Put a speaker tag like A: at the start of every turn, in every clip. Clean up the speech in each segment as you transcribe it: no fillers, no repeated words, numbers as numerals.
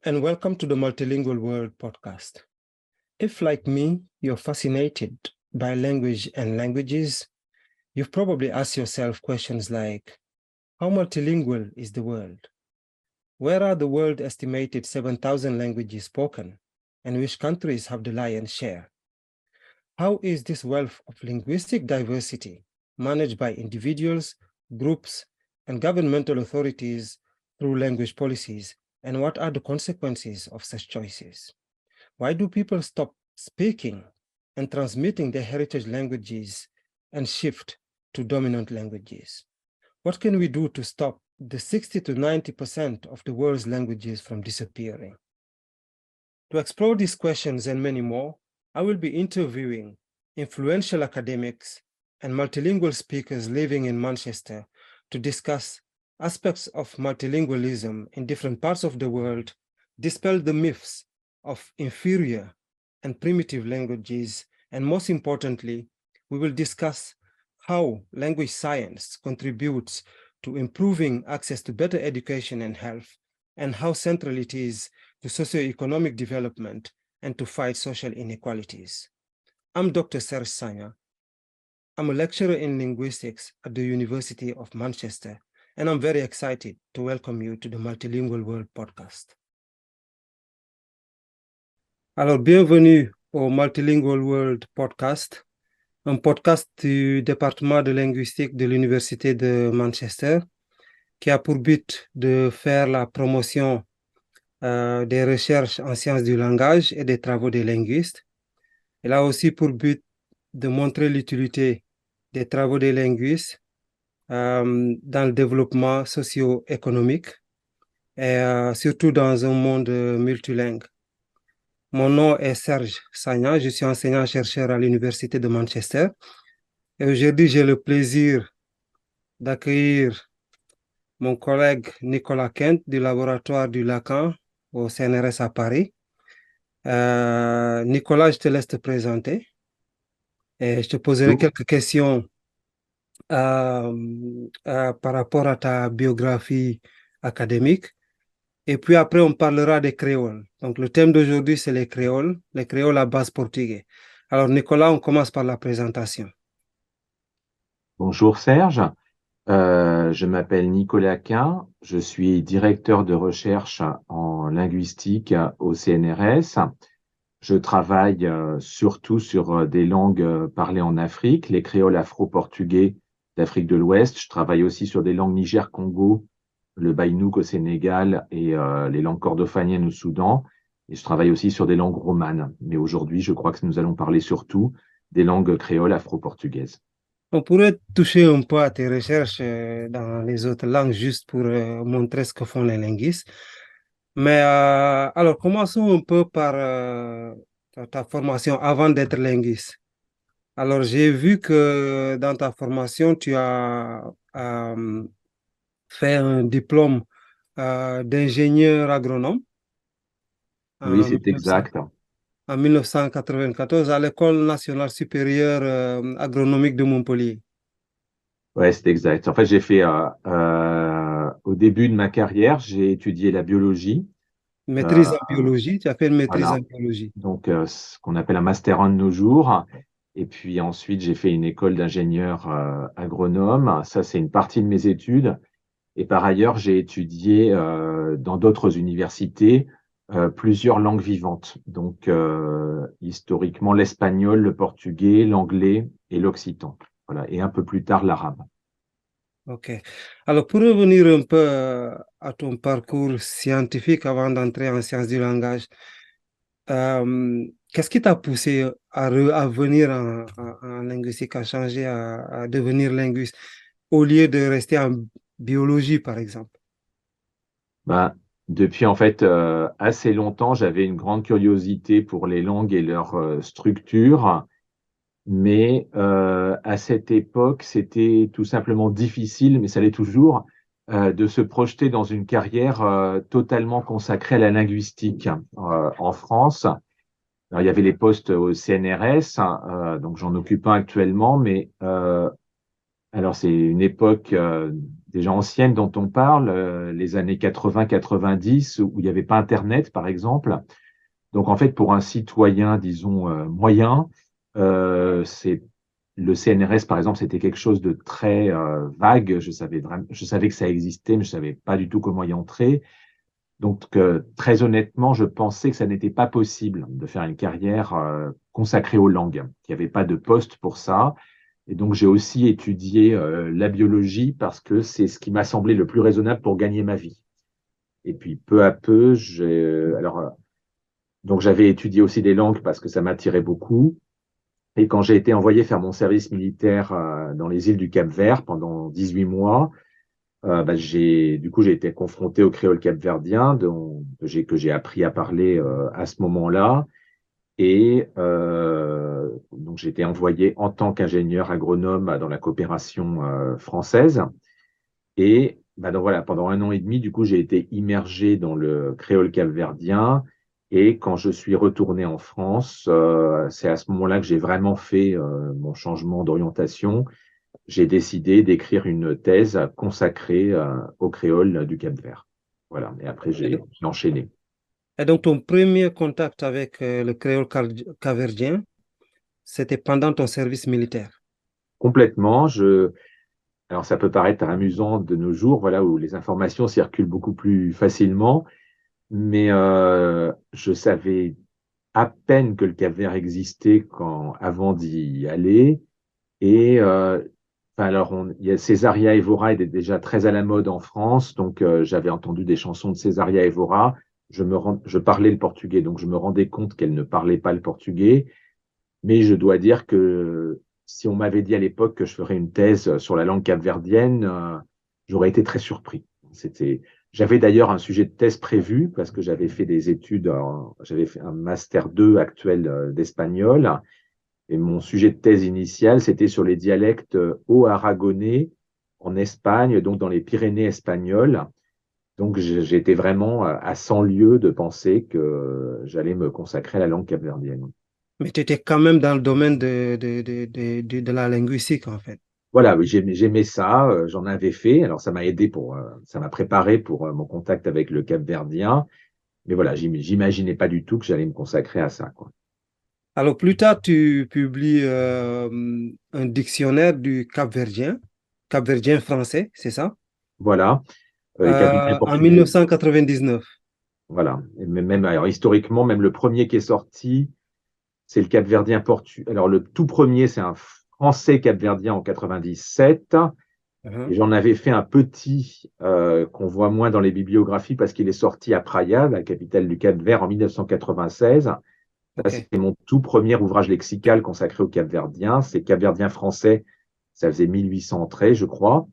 A: and welcome to the Multilingual World podcast. If, like me, you're fascinated by language and languages, you've probably asked yourself questions like, how multilingual is the world? Where are the world estimated 7,000 languages spoken, and which countries have the lion's share? How is this wealth of linguistic diversity managed by individuals, groups, and governmental authorities through language policies, and what are the consequences of such choices? Why do people stop speaking and transmitting their heritage languages and shift to dominant languages? What can we do to stop the 60 to 90% of the world's languages from disappearing? To explore these questions and many more, I will be interviewing influential academics and multilingual speakers living in Manchester to discuss aspects of multilingualism in different parts of the world, dispel the myths of inferior and primitive languages, and most importantly, we will discuss how language science contributes to improving access to better education and health, and how central it is to socioeconomic development and to fight social inequalities. I'm Dr. Serge Sagna. I'm a lecturer in linguistics at the University of Manchester, and I'm very excited to welcome you to the Multilingual World podcast. Alors, bienvenue au Multilingual World podcast, un podcast du département de linguistique de l'Université de Manchester, qui a pour but de faire la promotion des recherches en sciences du langage et des travaux des linguistes. Elle a aussi pour but de montrer l'utilité des travaux des linguistes dans le développement socio-économique et surtout dans un monde multilingue. Mon nom est Serge Sagna, je suis enseignant-chercheur à l'Université de Manchester et aujourd'hui j'ai le plaisir d'accueillir mon collègue Nicolas Kent du laboratoire du Lacan au CNRS à Paris. Nicolas, je te laisse te présenter et je te poserai quelques questions par rapport à ta biographie académique. Et puis après, on parlera des créoles. Donc, le thème d'aujourd'hui, c'est les créoles à base portugais. Alors, Nicolas, on commence par la présentation.
B: Bonjour Serge, je m'appelle Nicolas Quint, je suis directeur de recherche en linguistique au CNRS. Je travaille surtout sur des langues parlées en Afrique, les créoles afro-portugais d'Afrique de l'Ouest. Je travaille aussi sur des langues Niger-Congo, le Baïnouk au Sénégal et les langues kordofaniennes au Soudan. Et je travaille aussi sur des langues romanes. Mais aujourd'hui, je crois que nous allons parler surtout des langues créoles afro-portugaises.
A: On pourrait toucher un peu à tes recherches dans les autres langues juste pour montrer ce que font les linguistes. Mais alors, commençons un peu par ta formation avant d'être linguiste. Alors, j'ai vu que dans ta formation, tu as fait un diplôme d'ingénieur agronome.
B: Oui, c'est exact.
A: En 1994 à l'École nationale supérieure agronomique de Montpellier.
B: Ouais, c'est exact. En fait, j'ai fait au début de ma carrière, j'ai étudié la biologie.
A: Maîtrise en biologie, tu as fait une maîtrise
B: Voilà.
A: en biologie.
B: Donc, ce qu'on appelle un master 1 de nos jours. Et puis ensuite, j'ai fait une école d'ingénieur agronome. Ça, c'est une partie de mes études. Et par ailleurs, j'ai étudié dans d'autres universités plusieurs langues vivantes. Donc, historiquement, l'espagnol, le portugais, l'anglais et l'occitan. Voilà. Et un peu plus tard, l'arabe.
A: OK. Alors, pour revenir un peu à ton parcours scientifique avant d'entrer en sciences du langage, qu'est-ce qui t'a poussé à venir en linguistique, à changer, à devenir linguiste, au lieu de rester en biologie, par exemple?
B: Ben, depuis en fait assez longtemps, j'avais une grande curiosité pour les langues et leur structure. Mais à cette époque, c'était tout simplement difficile, mais ça l'est toujours, de se projeter dans une carrière totalement consacrée à la linguistique. En France, alors, il y avait les postes au CNRS, donc j'en occupe un actuellement, mais Alors, c'est une époque déjà ancienne dont on parle, les années 80-90, où il n'y avait pas Internet, par exemple. Donc, en fait, pour un citoyen, disons, moyen, c'est le CNRS, par exemple, c'était quelque chose de très vague. Je savais que ça existait, mais je savais pas du tout comment y entrer. Donc, très honnêtement, je pensais que ça n'était pas possible de faire une carrière consacrée aux langues. Il n'y avait pas de poste pour ça. Et donc, j'ai aussi étudié la biologie parce que c'est ce qui m'a semblé le plus raisonnable pour gagner ma vie. Et puis, peu à peu, donc j'avais étudié aussi des langues parce que ça m'attirait beaucoup. Et quand j'ai été envoyé faire mon service militaire dans les îles du Cap-Vert pendant 18 mois, du coup, j'ai été confronté au créole capverdien que j'ai appris à parler à ce moment-là. Et donc, j'ai été envoyé en tant qu'ingénieur agronome dans la coopération française. Et donc voilà, pendant 1 an et demi, du coup, j'ai été immergé dans le créole capverdien. Et quand je suis retourné en France, c'est à ce moment-là que j'ai vraiment fait mon changement d'orientation. J'ai décidé d'écrire une thèse consacrée au créole du Cap-Vert. Voilà, et après, j'ai enchaîné.
A: Et donc, ton premier contact avec le créole capverdien, c'était pendant ton service militaire.
B: Complètement. Alors, ça peut paraître amusant de nos jours, voilà, où les informations circulent beaucoup plus facilement, mais je savais à peine que le Cap-Vert existait avant d'y aller. Et alors, Césaria Évora était déjà très à la mode en France, donc j'avais entendu des chansons de Césaria Évora. Je parlais le portugais, donc je me rendais compte qu'elle ne parlait pas le portugais. Mais je dois dire que si on m'avait dit à l'époque que je ferais une thèse sur la langue capverdienne, j'aurais été très surpris. J'avais d'ailleurs un sujet de thèse prévu parce que j'avais fait des études, j'avais fait un master 2 actuel d'espagnol. Et mon sujet de thèse initial, c'était sur les dialectes haut-aragonais en Espagne, donc dans les Pyrénées espagnoles. Donc j'étais vraiment à 100 lieues de penser que j'allais me consacrer à la langue capverdienne.
A: Mais tu étais quand même dans le domaine de la linguistique, en fait.
B: Voilà, oui, j'aimais ça, j'en avais fait. Alors ça m'a aidé ça m'a préparé pour mon contact avec le capverdien. Mais voilà, j'imaginais pas du tout que j'allais me consacrer à ça, quoi.
A: Alors, plus tard, tu publies un dictionnaire du capverdien français, c'est ça?
B: Voilà, et capverdien
A: En
B: portugais.
A: 1999.
B: Voilà. Et même, alors, historiquement, même le premier qui est sorti, c'est le capverdien portugais. Alors, le tout premier, c'est un français capverdien en 97. Et
A: Mhm.
B: j'en avais fait un petit qu'on voit moins dans les bibliographies parce qu'il est sorti à Praia, la capitale du Cap-Vert, en 1996. Ça,
A: OK.
B: c'est mon tout premier ouvrage lexical consacré au capverdien. C'est capverdien français. Ça faisait 1800 traits, je crois.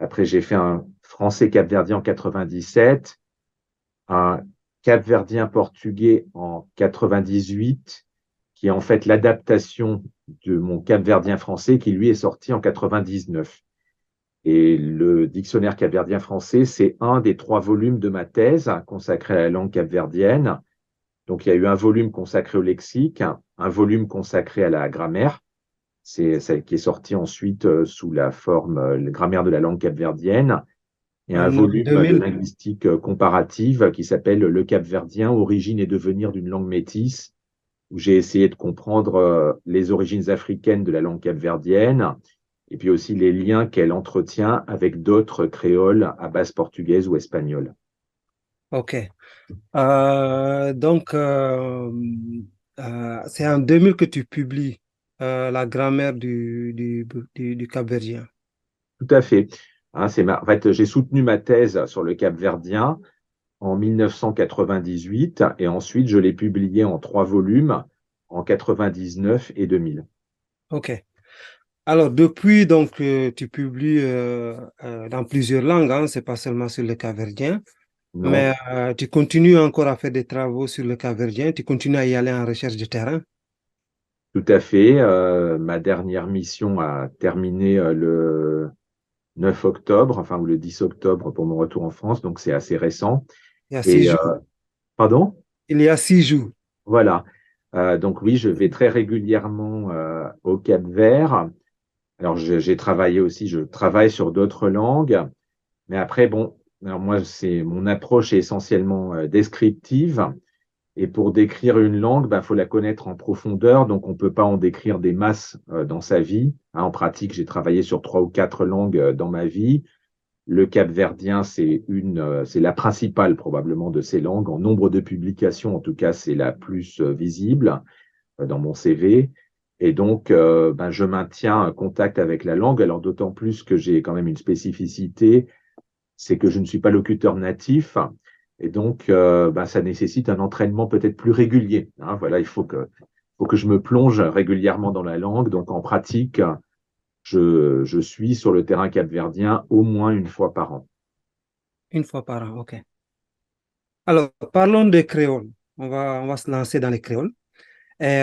B: Après, j'ai fait un français capverdien en 97, un capverdien portugais en 98, qui est en fait l'adaptation de mon capverdien français qui lui est sorti en 99. Et le dictionnaire capverdien français, c'est un des 3 volumes de ma thèse consacrée à la langue capverdienne. Donc, il y a eu un volume consacré au lexique, un volume consacré à la grammaire, c'est celle qui est sortie ensuite sous la forme grammaire de la langue capverdienne, et un
A: En
B: volume de
A: 2000.
B: linguistique comparative qui s'appelle Le capverdien, origine et devenir d'une langue métisse, où j'ai essayé de comprendre les origines africaines de la langue capverdienne, et puis aussi les liens qu'elle entretient avec d'autres créoles à base portugaise ou espagnole.
A: OK. Donc, c'est en 2000 que tu publies la grammaire du capverdien.
B: Tout à fait. Hein, en fait, j'ai soutenu ma thèse sur le capverdien en 1998 et ensuite je l'ai publiée en 3 volumes en 99 et 2000.
A: OK. Alors, depuis, donc, tu publies dans plusieurs langues, hein, c'est pas seulement sur le capverdien,
B: Non,
A: mais tu continues encore à faire des travaux sur le capverdien, tu continues à y aller en recherche de terrain.
B: tout à fait. Ma dernière mission a terminé le 9 octobre, enfin, ou le 10 octobre pour mon retour en France, donc c'est assez récent.
A: Il y a six
B: Et,
A: jours.
B: pardon?
A: Il y a 6 jours.
B: Voilà. Donc oui, je vais très régulièrement au Cap-Vert. Alors, j'ai travaillé aussi, je travaille sur d'autres langues, mais après, bon, alors moi, mon approche est essentiellement descriptive. Et pour décrire une langue, il faut la connaître en profondeur, donc on ne peut pas en décrire des masses dans sa vie. Hein, en pratique, j'ai travaillé sur 3 ou 4 langues dans ma vie. Le capverdien, c'est la principale probablement de ces langues. En nombre de publications, en tout cas, c'est la plus visible dans mon CV. Et donc, je maintiens un contact avec la langue. Alors, d'autant plus que j'ai quand même une spécificité, c'est que je ne suis pas locuteur natif. Et donc, ça nécessite un entraînement peut-être plus régulier. Hein. Voilà, faut que je me plonge régulièrement dans la langue. Donc, en pratique, je suis sur le terrain capverdien au moins une fois par an.
A: Une fois par an, OK. Alors, parlons de créole. On va se lancer dans les créoles. Et,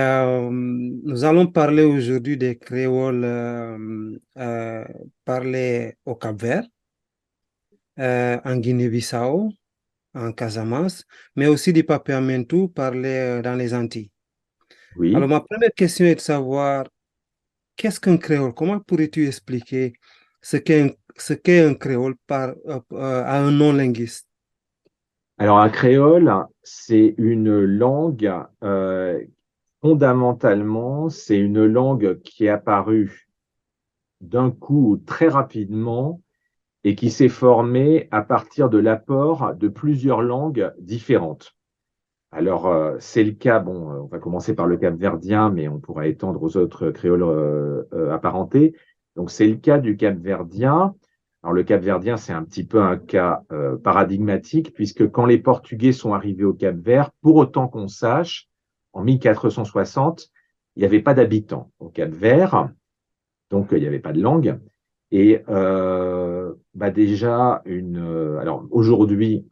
A: nous allons parler aujourd'hui des créoles parlés au Cap-Vert, en Guinée-Bissau, en Casamance, mais aussi du papiamentu parlé dans les Antilles. Alors,
B: Oui.
A: ma première question est de savoir qu'est-ce qu'un créole? Comment pourrais-tu expliquer ce qu'est un créole à un non-linguiste?
B: Alors, un créole, c'est une langue, fondamentalement, c'est une langue qui est apparue d'un coup très rapidement et qui s'est formée à partir de l'apport de plusieurs langues différentes. Alors, c'est le cas, bon, on va commencer par le capverdien, mais on pourra étendre aux autres créoles apparentés. Donc, c'est le cas du capverdien. Alors, le capverdien, c'est un petit peu un cas paradigmatique, puisque quand les Portugais sont arrivés au Cap-Vert, pour autant qu'on sache, en 1460, il n'y avait pas d'habitants au Cap-Vert, donc il n'y avait pas de langue. Et déjà, alors aujourd'hui,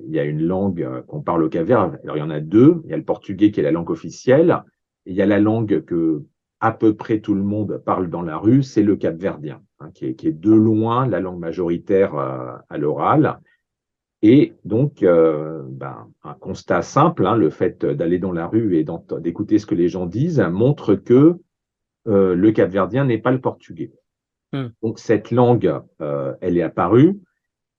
B: il y a une langue qu'on parle au Cap-Vert. Alors il y en a deux. Il y a le portugais qui est la langue officielle, et il y a la langue que à peu près tout le monde parle dans la rue, c'est le capverdien, hein, qui est de loin la langue majoritaire à l'oral. Et donc, un constat simple, hein, le fait d'aller dans la rue et d'écouter ce que les gens disent montre que le capverdien n'est pas le portugais.
A: Hmm.
B: Donc cette langue, elle est apparue.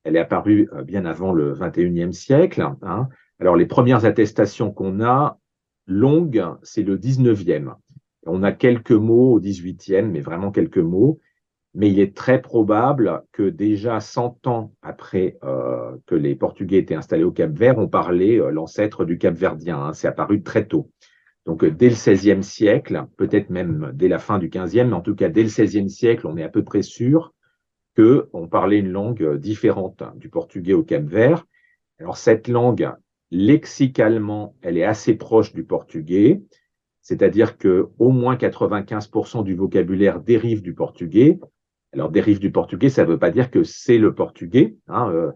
B: Elle est apparue bien avant le 21e siècle. Hein. Alors les premières attestations qu'on a longues, c'est le 19e. On a quelques mots au 18e, mais vraiment quelques mots. Mais il est très probable que déjà 100 ans après que les Portugais étaient installés au Cap-Vert, on parlait l'ancêtre du capverdien. Hein. C'est apparu très tôt. Donc, dès le XVIe siècle, peut-être même dès la fin du XVe, mais en tout cas, dès le XVIe siècle, on est à peu près sûr qu'on parlait une langue différente du portugais au Cap-Vert. Alors, cette langue, lexicalement, elle est assez proche du portugais, c'est-à-dire que au moins 95% du vocabulaire dérive du portugais. Alors, dérive du portugais, ça ne veut pas dire que c'est le portugais. Hein,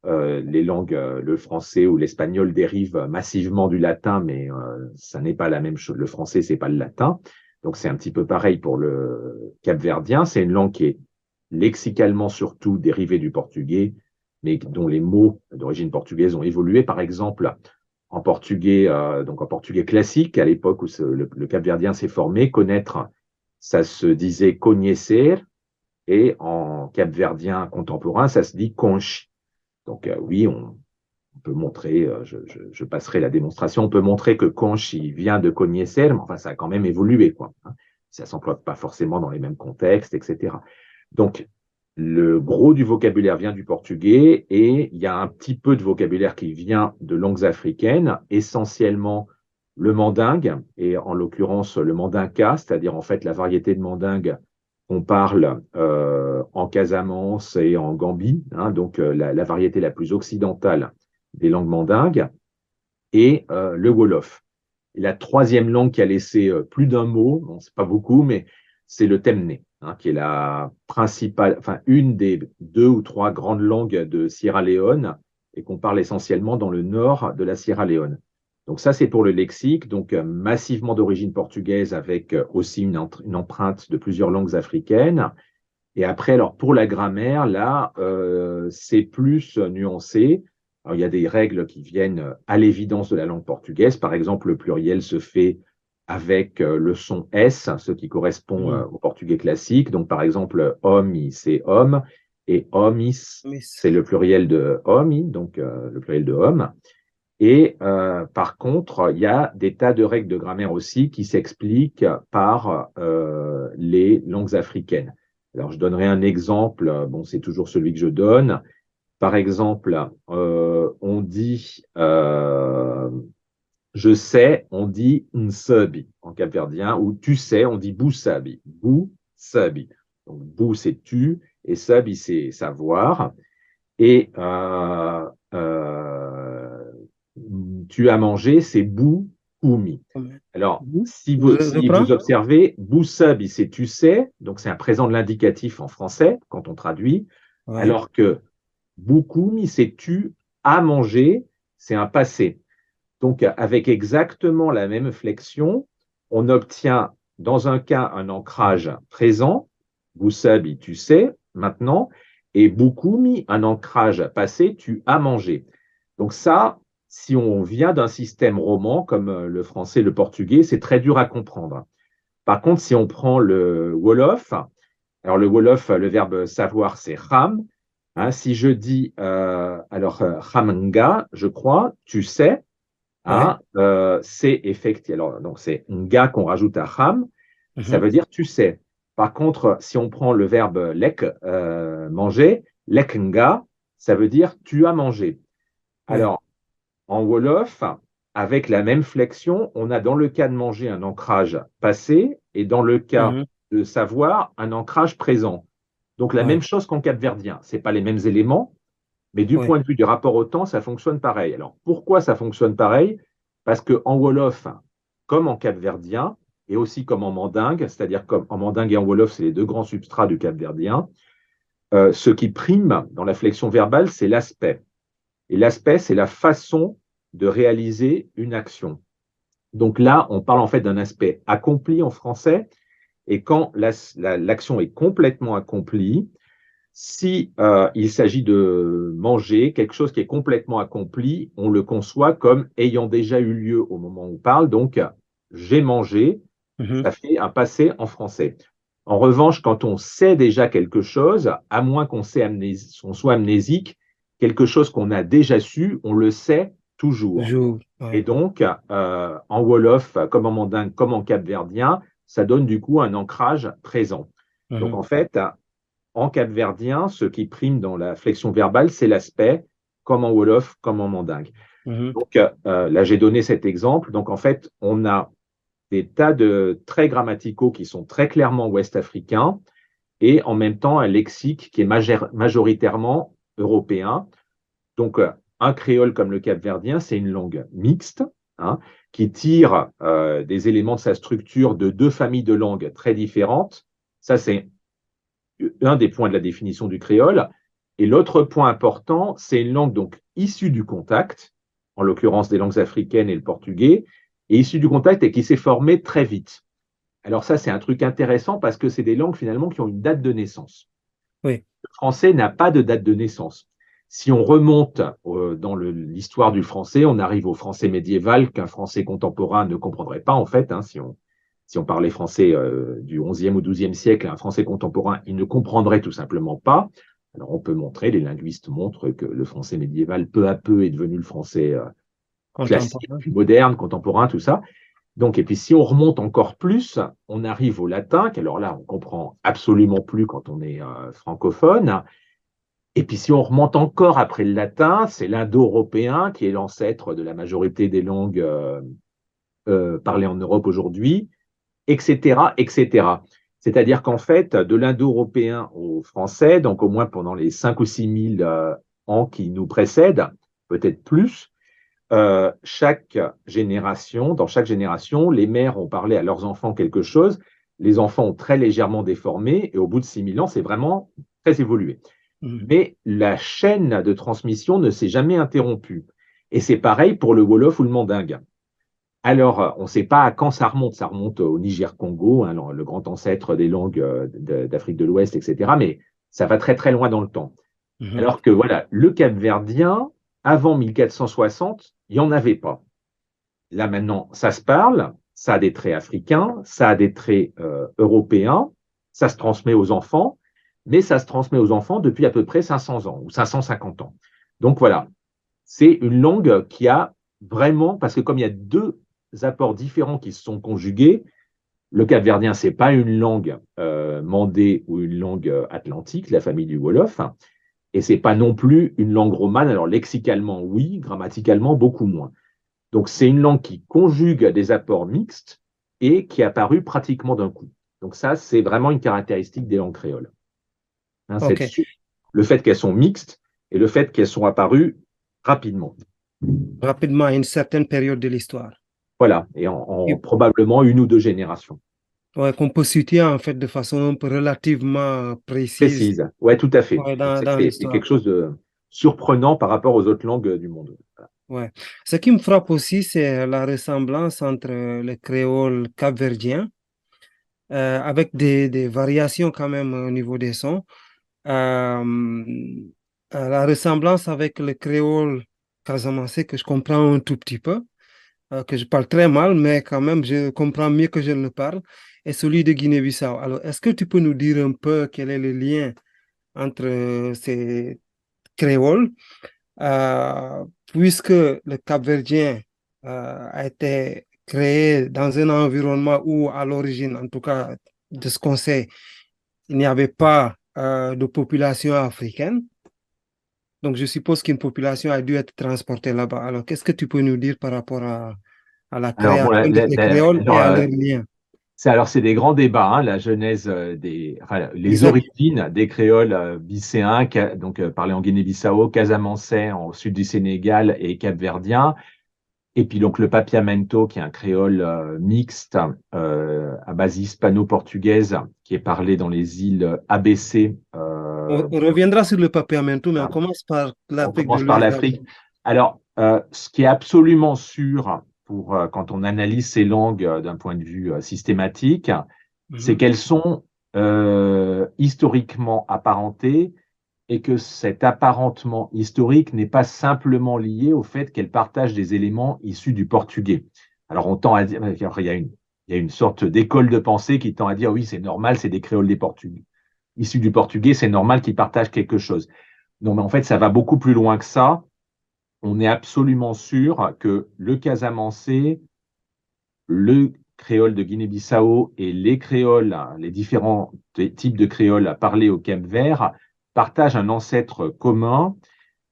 B: les langues, le français ou l'espagnol dérivent massivement du latin, mais ça n'est pas la même chose. Le français, c'est pas le latin. Donc, c'est un petit peu pareil pour le capverdien. C'est une langue qui est lexicalement surtout dérivée du portugais, mais dont les mots d'origine portugaise ont évolué. Par exemple, en portugais, donc en portugais classique, à l'époque où le capverdien s'est formé, connaître, ça se disait conhecer, et en capverdien contemporain, ça se dit conche. Donc oui, on peut montrer, je passerai la démonstration, on peut montrer que conche, il vient de conhecer, mais enfin, ça a quand même évolué, quoi. Hein. Ça ne s'emploie pas forcément dans les mêmes contextes, etc. Donc, le gros du vocabulaire vient du portugais et il y a un petit peu de vocabulaire qui vient de langues africaines, essentiellement le mandingue, et en l'occurrence le mandinka, c'est-à-dire en fait la variété de mandingue qu'on parle en Casamance et en Gambie, hein, donc la variété la plus occidentale des langues mandingues, et le wolof. Et la troisième langue qui a laissé plus d'un mot, bon, c'est pas beaucoup, mais c'est le temné, hein, qui est la principale, enfin une des 2 ou 3 grandes langues de Sierra Leone et qu'on parle essentiellement dans le nord de la Sierra Leone. Donc ça, c'est pour le lexique, donc massivement d'origine portugaise avec aussi une empreinte de plusieurs langues africaines. Et après, alors pour la grammaire, là, c'est plus nuancé. Alors, il y a des règles qui viennent à l'évidence de la langue portugaise. Par exemple, le pluriel se fait avec le son S, ce qui correspond au portugais classique. Donc, par exemple, homme, c'est homme, et homis, c'est le pluriel de homi, donc le pluriel de homme. Et par contre, il y a des tas de règles de grammaire aussi qui s'expliquent par les langues africaines. Alors, je donnerai un exemple, bon, c'est toujours celui que je donne. Par exemple, on dit je sais, on dit nsabi en capverdien, ou tu sais, on dit boussabi. Boussabi. Donc, bou, c'est tu, et sabi, c'est savoir. Et tu as mangé, c'est bou, koumi. Alors, si vous,
A: Je
B: si vous
A: prends?
B: observez, boussabi, c'est tu sais, donc c'est un présent de l'indicatif en français quand on traduit,
A: Ouais.
B: alors que boukoumi, c'est tu as mangé, c'est un passé. Donc, avec exactement la même flexion, on obtient dans un cas un ancrage présent, Boussabi, tu sais, maintenant, et Boukoumi, un ancrage passé, tu as mangé. Donc ça, si on vient d'un système roman comme le français, le portugais, c'est très dur à comprendre. Par contre, si on prend le Wolof, alors le Wolof, le verbe savoir, c'est ram. Hein, si je dis, ramanga, je crois, tu sais,
A: Ouais.
B: hein, c'est effectivement, alors, donc c'est nga qu'on rajoute à ham, ça
A: Mhm.
B: veut dire tu sais. Par contre, si on prend le verbe lek, manger, leknga, ça veut dire tu as mangé.
A: Ouais.
B: Alors, en Wolof, avec la même flexion, on a dans le cas de manger un ancrage passé et dans le cas
A: Mhm.
B: de savoir un ancrage présent. Donc la même
A: Ouais.
B: chose qu'en capverdien. Ce n'est pas les mêmes éléments, mais du
A: Ouais.
B: point de vue du rapport au temps, ça fonctionne pareil. Alors, pourquoi ça fonctionne pareil? Parce qu'en Wolof, comme en capverdien, et aussi comme en mandingue, c'est-à-dire comme en mandingue et en Wolof, c'est les deux grands substrats du capverdien, ce qui prime dans la flexion verbale, c'est l'aspect. Et l'aspect, c'est la façon de réaliser une action. Donc là, on parle en fait d'un aspect accompli en français, et quand l'action est complètement accomplie, si il s'agit de manger quelque chose qui est complètement accompli, on le conçoit comme ayant déjà eu lieu au moment où on parle. Donc, j'ai mangé,
A: Mhm.
B: ça fait un passé en français. En revanche, quand on sait déjà quelque chose, à moins qu'on soit amnésique, quelque chose qu'on a déjà su, on le sait toujours.
A: Joue.
B: Et
A: Ouais.
B: donc, en Wolof, comme en mandingue, comme en capverdien, ça donne du coup un ancrage présent. Donc,
A: Mhm.
B: en fait, en capverdien, ce qui prime dans la flexion verbale, c'est l'aspect, comme en Wolof, comme en mandingue.
A: Mhm.
B: Donc là, j'ai donné cet exemple. Donc en fait, on a des tas de traits grammaticaux qui sont très clairement ouest-africains et en même temps un lexique qui est majoritairement européen. Donc un créole comme le capverdien, c'est une langue mixte, hein, qui tire des éléments de sa structure de deux familles de langues très différentes. Ça, c'est un des points de la définition du créole. Et l'autre point important, c'est une langue donc issue du contact, en l'occurrence des langues africaines et le portugais, et issue du contact et qui s'est formée très vite. Alors ça, c'est un truc intéressant parce que c'est des langues finalement qui ont une date de naissance.
A: Oui.
B: Le français n'a pas de date de naissance. Si on remonte dans l'histoire du français, on arrive au français médiéval qu'un français contemporain ne comprendrait pas en fait. Hein, si on parlait français du XIe ou XIIe siècle, un français contemporain, il ne comprendrait tout simplement pas. Alors on peut montrer, les linguistes montrent que le français médiéval peu à peu est devenu le français classique,
A: Contemporain.
B: puis moderne, contemporain, tout ça. Donc, et puis si on remonte encore plus, on arrive au latin, qu'alors là, on comprend absolument plus quand on est francophone. Et puis si on remonte encore après le latin, c'est l'indo-européen qui est l'ancêtre de la majorité des langues parlées en Europe aujourd'hui, etc., etc. C'est-à-dire qu'en fait, de l'indo-européen au français, donc au moins pendant les 5 ou 6 000 ans qui nous précèdent, peut-être plus, dans chaque génération, les mères ont parlé à leurs enfants quelque chose, les enfants ont très légèrement déformé, et au bout de 6 000 ans, c'est vraiment très évolué.
A: Mhm.
B: Mais la chaîne de transmission ne s'est jamais interrompue. Et c'est pareil pour le Wolof ou le Mandingue. Alors, on ne sait pas à quand ça remonte au Niger-Congo, hein, le grand ancêtre des langues d'Afrique de l'Ouest, etc. Mais ça va très très loin dans le temps.
A: Mhm.
B: Alors que voilà, le Cap-Verdien, avant 1460, il n'y en avait pas. Là maintenant, ça se parle, ça a des traits africains, ça a des traits européens, ça se transmet aux enfants, mais ça se transmet aux enfants depuis à peu près 500 ans ou 550 ans. Donc voilà, c'est une langue qui a vraiment, parce que comme il y a deux apports différents qui se sont conjugués, le capverdien, ce n'est pas une langue mandée ou une langue atlantique, la famille du Wolof, et ce n'est pas non plus une langue romane. Alors lexicalement, oui, grammaticalement, beaucoup moins. Donc c'est une langue qui conjugue des apports mixtes et qui est apparue pratiquement d'un coup. Donc ça, c'est vraiment une caractéristique des langues créoles. Hein,
A: OK.
B: le fait qu'elles sont mixtes et le fait qu'elles sont apparues rapidement.
A: Rapidement, à une certaine période de l'histoire.
B: Voilà, et en
A: Et
B: probablement une ou deux générations.
A: ouais, qu'on peut situer en fait de façon relativement précise,
B: Précise. Ouais, tout à fait.
A: ouais,
B: Donc
A: dans
B: c'est
A: l'histoire.
B: quelque chose de surprenant par rapport aux autres langues du monde. Voilà.
A: Ouais. Ce qui me frappe aussi, c'est la ressemblance entre le créole capverdien, avec des variations quand même au niveau des sons. Euh, la ressemblance avec le créole casamançais que je comprends un tout petit peu, que je parle très mal, mais quand même je comprends mieux que je ne le parle, et celui de Guinée-Bissau. Alors, est-ce que tu peux nous dire un peu quel est le lien entre ces créoles, puisque le Cap-Verdien a été créé dans un environnement où, à l'origine, en tout cas de ce qu'on sait, il n'y avait pas de population africaine. Donc, je suppose qu'une population a dû être transportée là-bas. Alors, qu'est-ce que tu peux nous dire par rapport à la
B: Alors, bon,
A: création de ces créoles et à leur lien?
B: c'est des grands débats, hein, la genèse les
A: Exact.
B: origines des créoles bicéens, donc parlés en Guinée-Bissau, casamançais au sud du Sénégal et capverdien. Et puis donc le papiamento, qui est un créole mixte à base hispano-portugaise, qui est parlé dans les îles ABC.
A: On reviendra sur le papiamento, mais on commence par
B: On
A: l'Afrique de
B: commence par
A: l'Ouest d'abord.
B: l'Afrique. Alors, ce qui est absolument sûr pour quand on analyse ces langues d'un point de vue systématique, c'est
A: Mhm.
B: qu'elles sont historiquement apparentées et que cet apparentement historique n'est pas simplement lié au fait qu'elles partagent des éléments issus du portugais. Alors, on tend à dire, il y a une sorte d'école de pensée qui tend à dire, oui, c'est normal, c'est des créoles des Portugais. Issus du portugais, c'est normal qu'ils partagent quelque chose. Non, mais en fait, ça va beaucoup plus loin que ça. On est absolument sûr que le casamançais, le créole de Guinée-Bissau et les créoles, les différents types de créoles parlés au Cap-Vert partagent un ancêtre commun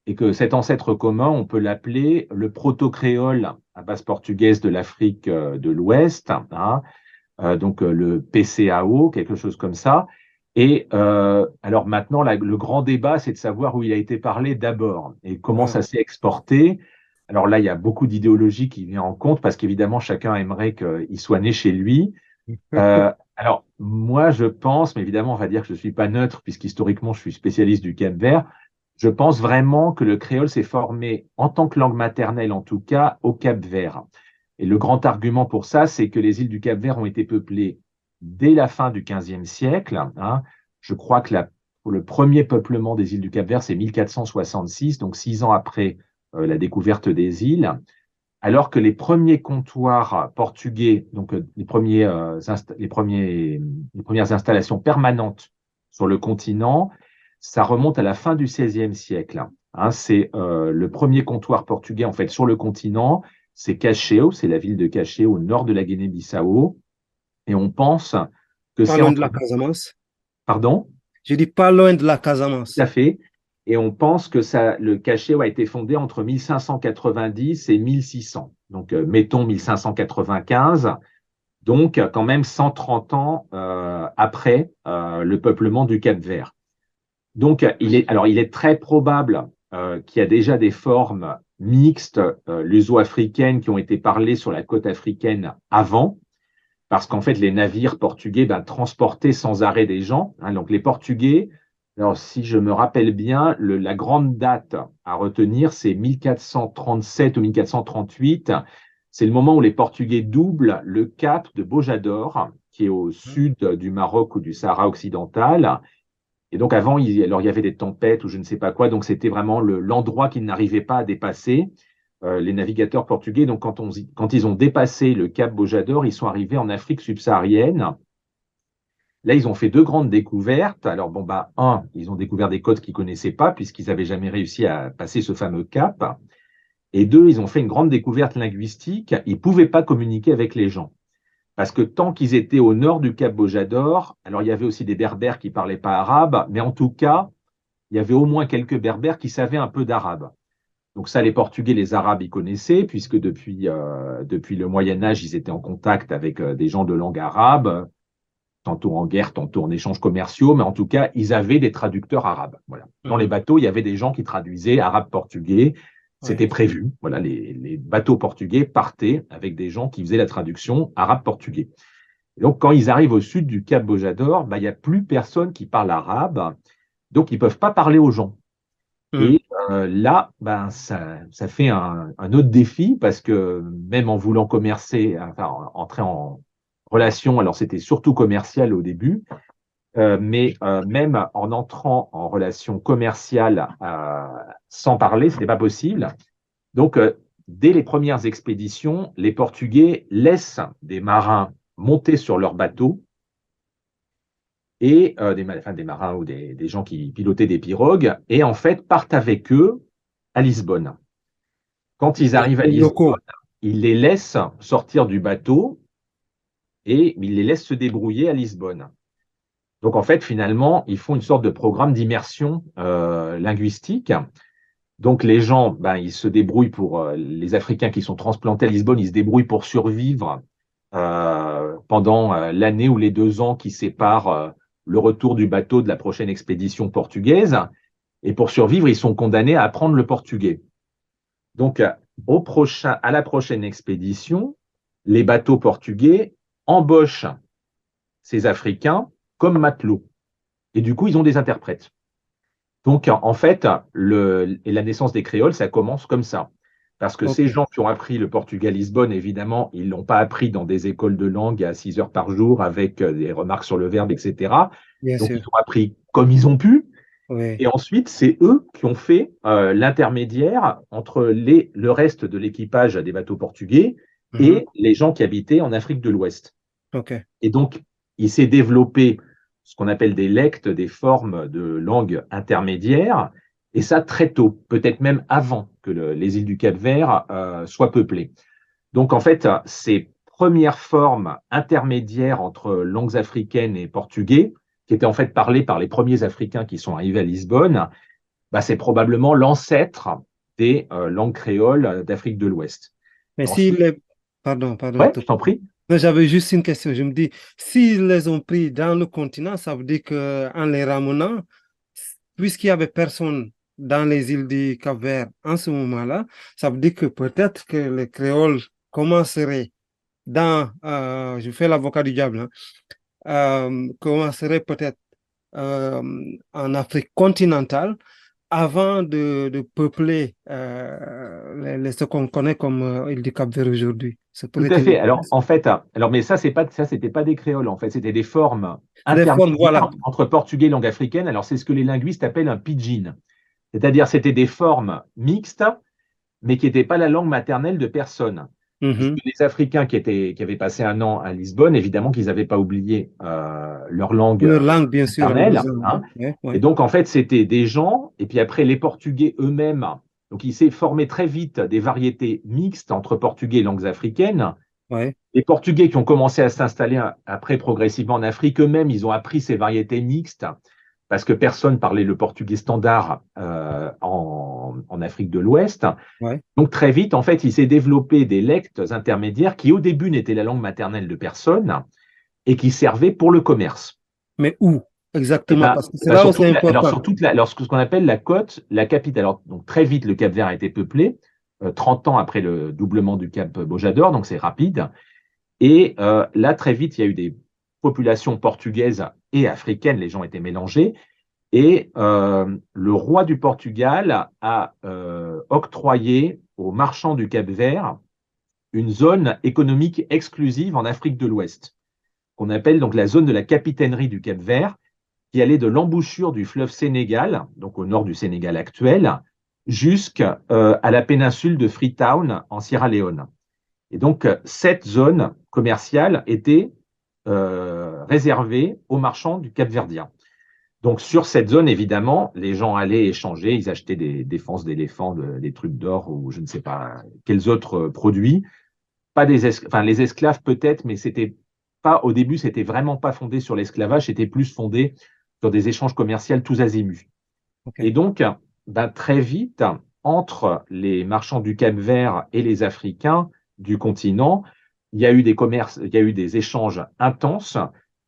B: et que cet ancêtre commun, on peut l'appeler le proto-créole à base portugaise de l'Afrique de l'Ouest, hein, donc le PCAO, quelque chose comme ça. Et alors maintenant, le grand débat, c'est de savoir où il a été parlé d'abord et comment
A: Ouais.
B: ça s'est exporté. Alors là, il y a beaucoup d'idéologie qui vient en compte parce qu'évidemment, chacun aimerait qu'il soit né chez lui. Alors, moi, je pense, mais évidemment, on va dire que je ne suis pas neutre puisqu'historiquement, je suis spécialiste du Cap-Vert. Je pense vraiment que le créole s'est formé en tant que langue maternelle, en tout cas, au Cap-Vert. Et le grand argument pour ça, c'est que les îles du Cap-Vert ont été peuplées dès la fin du XVe siècle. Hein. Je crois que pour le premier peuplement des îles du Cap-Vert, c'est 1466, donc 6 ans après la découverte des îles, alors que les premiers comptoirs portugais, donc les premières installations permanentes sur le continent, ça remonte à la fin du XVIe siècle. Hein, c'est le premier comptoir portugais en fait sur le continent, c'est Cacheu, c'est la ville de Cacheu au nord de la Guinée-Bissau, et on pense que
A: Pas
B: c'est
A: loin de
B: entre,
A: la Casamance.
B: pardon,
A: Je dis pas loin de la
B: tout à
A: Casamance.
B: fait. Et on pense que le cachet a été fondé entre 1590 et 1600. Donc, mettons 1595. Donc, quand même 130 ans après le peuplement du Cap-Vert. Donc, il est très probable qu'il y a déjà des formes mixtes luso-africaines qui ont été parlées sur la côte africaine avant, parce qu'en fait, les navires portugais transportaient sans arrêt des gens. Hein. Donc, les Portugais, alors si je me rappelle bien, la grande date à retenir, c'est 1437 ou 1438. C'est le moment où les Portugais doublent le cap de Bojador, qui est au sud du Maroc ou du Sahara occidental. Et donc, avant, alors, il y avait des tempêtes ou je ne sais pas quoi. Donc, c'était vraiment l'endroit qu'ils n'arrivaient pas à dépasser. les navigateurs portugais, donc quand ils ont dépassé le cap Bojador, ils sont arrivés en Afrique subsaharienne. Là, ils ont fait deux grandes découvertes. Alors, bon, bah, ils ont découvert des côtes qu'ils ne connaissaient pas, puisqu'ils n'avaient jamais réussi à passer ce fameux cap. Et deux, ils ont fait une grande découverte linguistique. Ils ne pouvaient pas communiquer avec les gens. Parce que tant qu'ils étaient au nord du cap Bojador, alors il y avait aussi des Berbères qui ne parlaient pas arabe, mais en tout cas, il y avait au moins quelques Berbères qui savaient un peu d'arabe. Donc ça, les Portugais, les Arabes, ils connaissaient, puisque depuis le Moyen Âge, ils étaient en contact avec des gens de langue arabe, tantôt en guerre, tantôt en échanges commerciaux, mais en tout cas, ils avaient des traducteurs arabes. Voilà. Dans les bateaux, il y avait des gens qui traduisaient arabe-portugais. C'était prévu. Voilà, les bateaux portugais partaient avec des gens qui faisaient la traduction arabe-portugais. Donc, quand ils arrivent au sud du Cap Bojador, il n'y a plus personne qui parle arabe, donc ils ne peuvent pas parler aux gens. Et là, ça fait un autre défi parce que même en voulant commercer, enfin, entrer en relation, alors c'était surtout commercial au début, mais même en entrant en relation commerciale sans parler, ce n'était pas possible. Donc, dès les premières expéditions, les Portugais laissent des marins monter sur leur bateau et des marins ou des gens qui pilotaient des pirogues, et en fait partent avec eux à Lisbonne. Quand ils arrivent à Lisbonne, ils les laissent sortir du bateau et ils les laissent se débrouiller à Lisbonne. Donc en fait, finalement, ils font une sorte de programme d'immersion linguistique. Donc les gens, ils se débrouillent pour les Africains qui sont transplantés à Lisbonne, ils se débrouillent pour survivre pendant l'année ou les 2 ans qui séparent le retour du bateau de la prochaine expédition portugaise. Et pour survivre, ils sont condamnés à apprendre le portugais. Donc, à la prochaine expédition, les bateaux portugais embauchent ces Africains comme matelots. Et du coup, ils ont des interprètes. Donc, en fait, la naissance des créoles, ça commence comme ça. Parce que ces gens qui ont appris le portugais à Lisbonne, évidemment, ils ne l'ont pas appris dans des écoles de langue à 6 heures par jour avec des remarques sur le verbe, etc. Donc, ils ont appris comme ils ont pu. Et ensuite, c'est eux qui ont fait l'intermédiaire entre le reste de l'équipage des bateaux portugais et les gens qui habitaient en Afrique de l'Ouest. Et donc, il s'est développé ce qu'on appelle des lectes, des formes de langue intermédiaires, et ça très tôt, peut-être même avant que les îles du Cap-Vert soient peuplées. Donc, en fait, ces premières formes intermédiaires entre langues africaines et portugais, qui étaient en fait parlées par les premiers Africains qui sont arrivés à Lisbonne, c'est probablement l'ancêtre des langues créoles d'Afrique de l'Ouest.
A: Mais s'ils les... Pardon.
B: Ouais, je t'en prie.
A: J'avais juste une question. Je me dis, s'ils les ont pris dans le continent, ça veut dire qu'en les ramenant, puisqu'il n'y avait personne dans les îles du Cap-Vert en ce moment-là, ça veut dire que peut-être que les créoles commenceraient je fais l'avocat du diable, commenceraient peut-être en Afrique continentale avant de peupler ce qu'on connaît comme île du Cap-Vert aujourd'hui.
B: Tout à fait. Alors, en fait, mais c'était pas des créoles, en fait, c'était des formes intermédiaires entre portugais et langue africaine. Alors, c'est ce que les linguistes appellent un pidgin. C'est-à-dire, c'était des formes mixtes, mais qui n'étaient pas la langue maternelle de personne. Puisque les Africains qui avaient passé 1 an à Lisbonne, évidemment qu'ils n'avaient pas oublié leur langue
A: bien
B: maternelle.
A: sûr.
B: Et donc, en fait, c'était des gens, et puis après, les Portugais eux-mêmes. Donc, il s'est formé très vite des variétés mixtes entre portugais et langues africaines. Les Portugais qui ont commencé à s'installer après progressivement en Afrique, eux-mêmes, ils ont appris ces variétés mixtes parce que personne parlait le portugais standard en Afrique de l'Ouest. Donc, très vite, en fait, il s'est développé des lectes intermédiaires qui, au début, n'étaient la langue maternelle de personne et qui servaient pour le commerce.
A: Mais où exactement? Parce que c'est là où c'est important.
B: Alors, ce qu'on appelle la côte, la capitale. Alors, donc, très vite, le Cap-Vert a été peuplé, 30 ans après le doublement du Cap Bojador, donc c'est rapide. Et là, très vite, il y a eu des populations portugaises et africaines, les gens étaient mélangés. Et le roi du Portugal a octroyé aux marchands du Cap-Vert une zone économique exclusive en Afrique de l'Ouest, qu'on appelle donc la zone de la capitainerie du Cap-Vert, qui allait de l'embouchure du fleuve Sénégal, donc au nord du Sénégal actuel, jusqu'à la péninsule de Freetown en Sierra Leone. Et donc, cette zone commerciale était réservée aux marchands du Cap-Verdien. Donc, sur cette zone, évidemment, les gens allaient échanger, ils achetaient des défenses d'éléphants, des trucs d'or ou je ne sais pas quels autres produits. Pas enfin, les esclaves peut-être, mais c'était pas, au début, c'était vraiment pas fondé sur l'esclavage, c'était plus fondé sur des échanges commerciaux tous azimuts. Et
A: OK.
B: donc, ben, très vite, entre les marchands du Cap-Vert et les Africains du continent, il y a eu des commerces, il y a eu des échanges intenses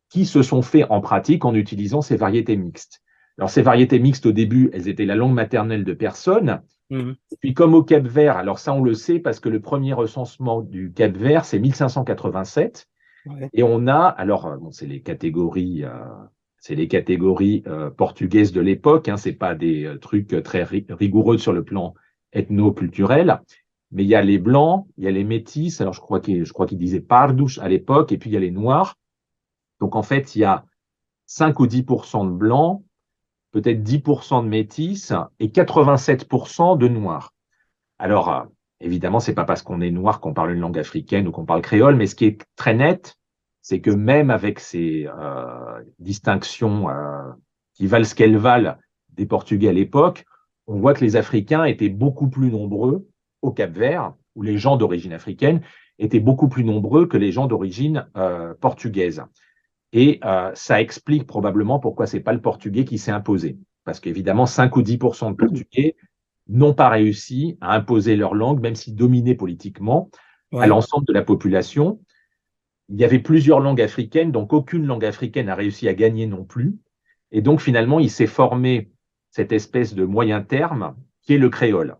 B: qui se sont faits en pratique en utilisant ces variétés mixtes. Alors, ces variétés mixtes, au début, elles étaient la langue maternelle de personne.
A: Mhm.
B: Et puis, comme au Cap-Vert, alors ça, on le sait parce que le premier recensement du Cap-Vert, c'est 1587.
A: Ouais.
B: Et on a, alors, bon, c'est les catégories portugaises de l'époque, hein, c'est pas des trucs très rigoureux sur le plan ethno-culturel, mais il y a les blancs, il y a les métis, alors je crois qu'ils disaient pardos à l'époque, et puis il y a les noirs. Donc en fait, il y a 5 ou 10% de blancs, peut-être 10% de métis et 87% de noirs. Alors, évidemment, c'est pas parce qu'on est noir qu'on parle une langue africaine ou qu'on parle créole, mais ce qui est très net, c'est que même avec ces distinctions qui valent ce qu'elles valent des Portugais à l'époque, on voit que les Africains étaient beaucoup plus nombreux au Cap-Vert, où les gens d'origine africaine étaient beaucoup plus nombreux que les gens d'origine portugaise. Et ça explique probablement pourquoi c'est pas le portugais qui s'est imposé. Parce qu'évidemment, 5 ou 10% de Portugais n'ont pas réussi à imposer leur langue, même s'ils dominaient politiquement, à
A: Ouais.
B: l'ensemble de la population. Il y avait plusieurs langues africaines, donc aucune langue africaine n'a réussi à gagner non plus. Et donc finalement, il s'est formé cette espèce de moyen terme qui est le créole.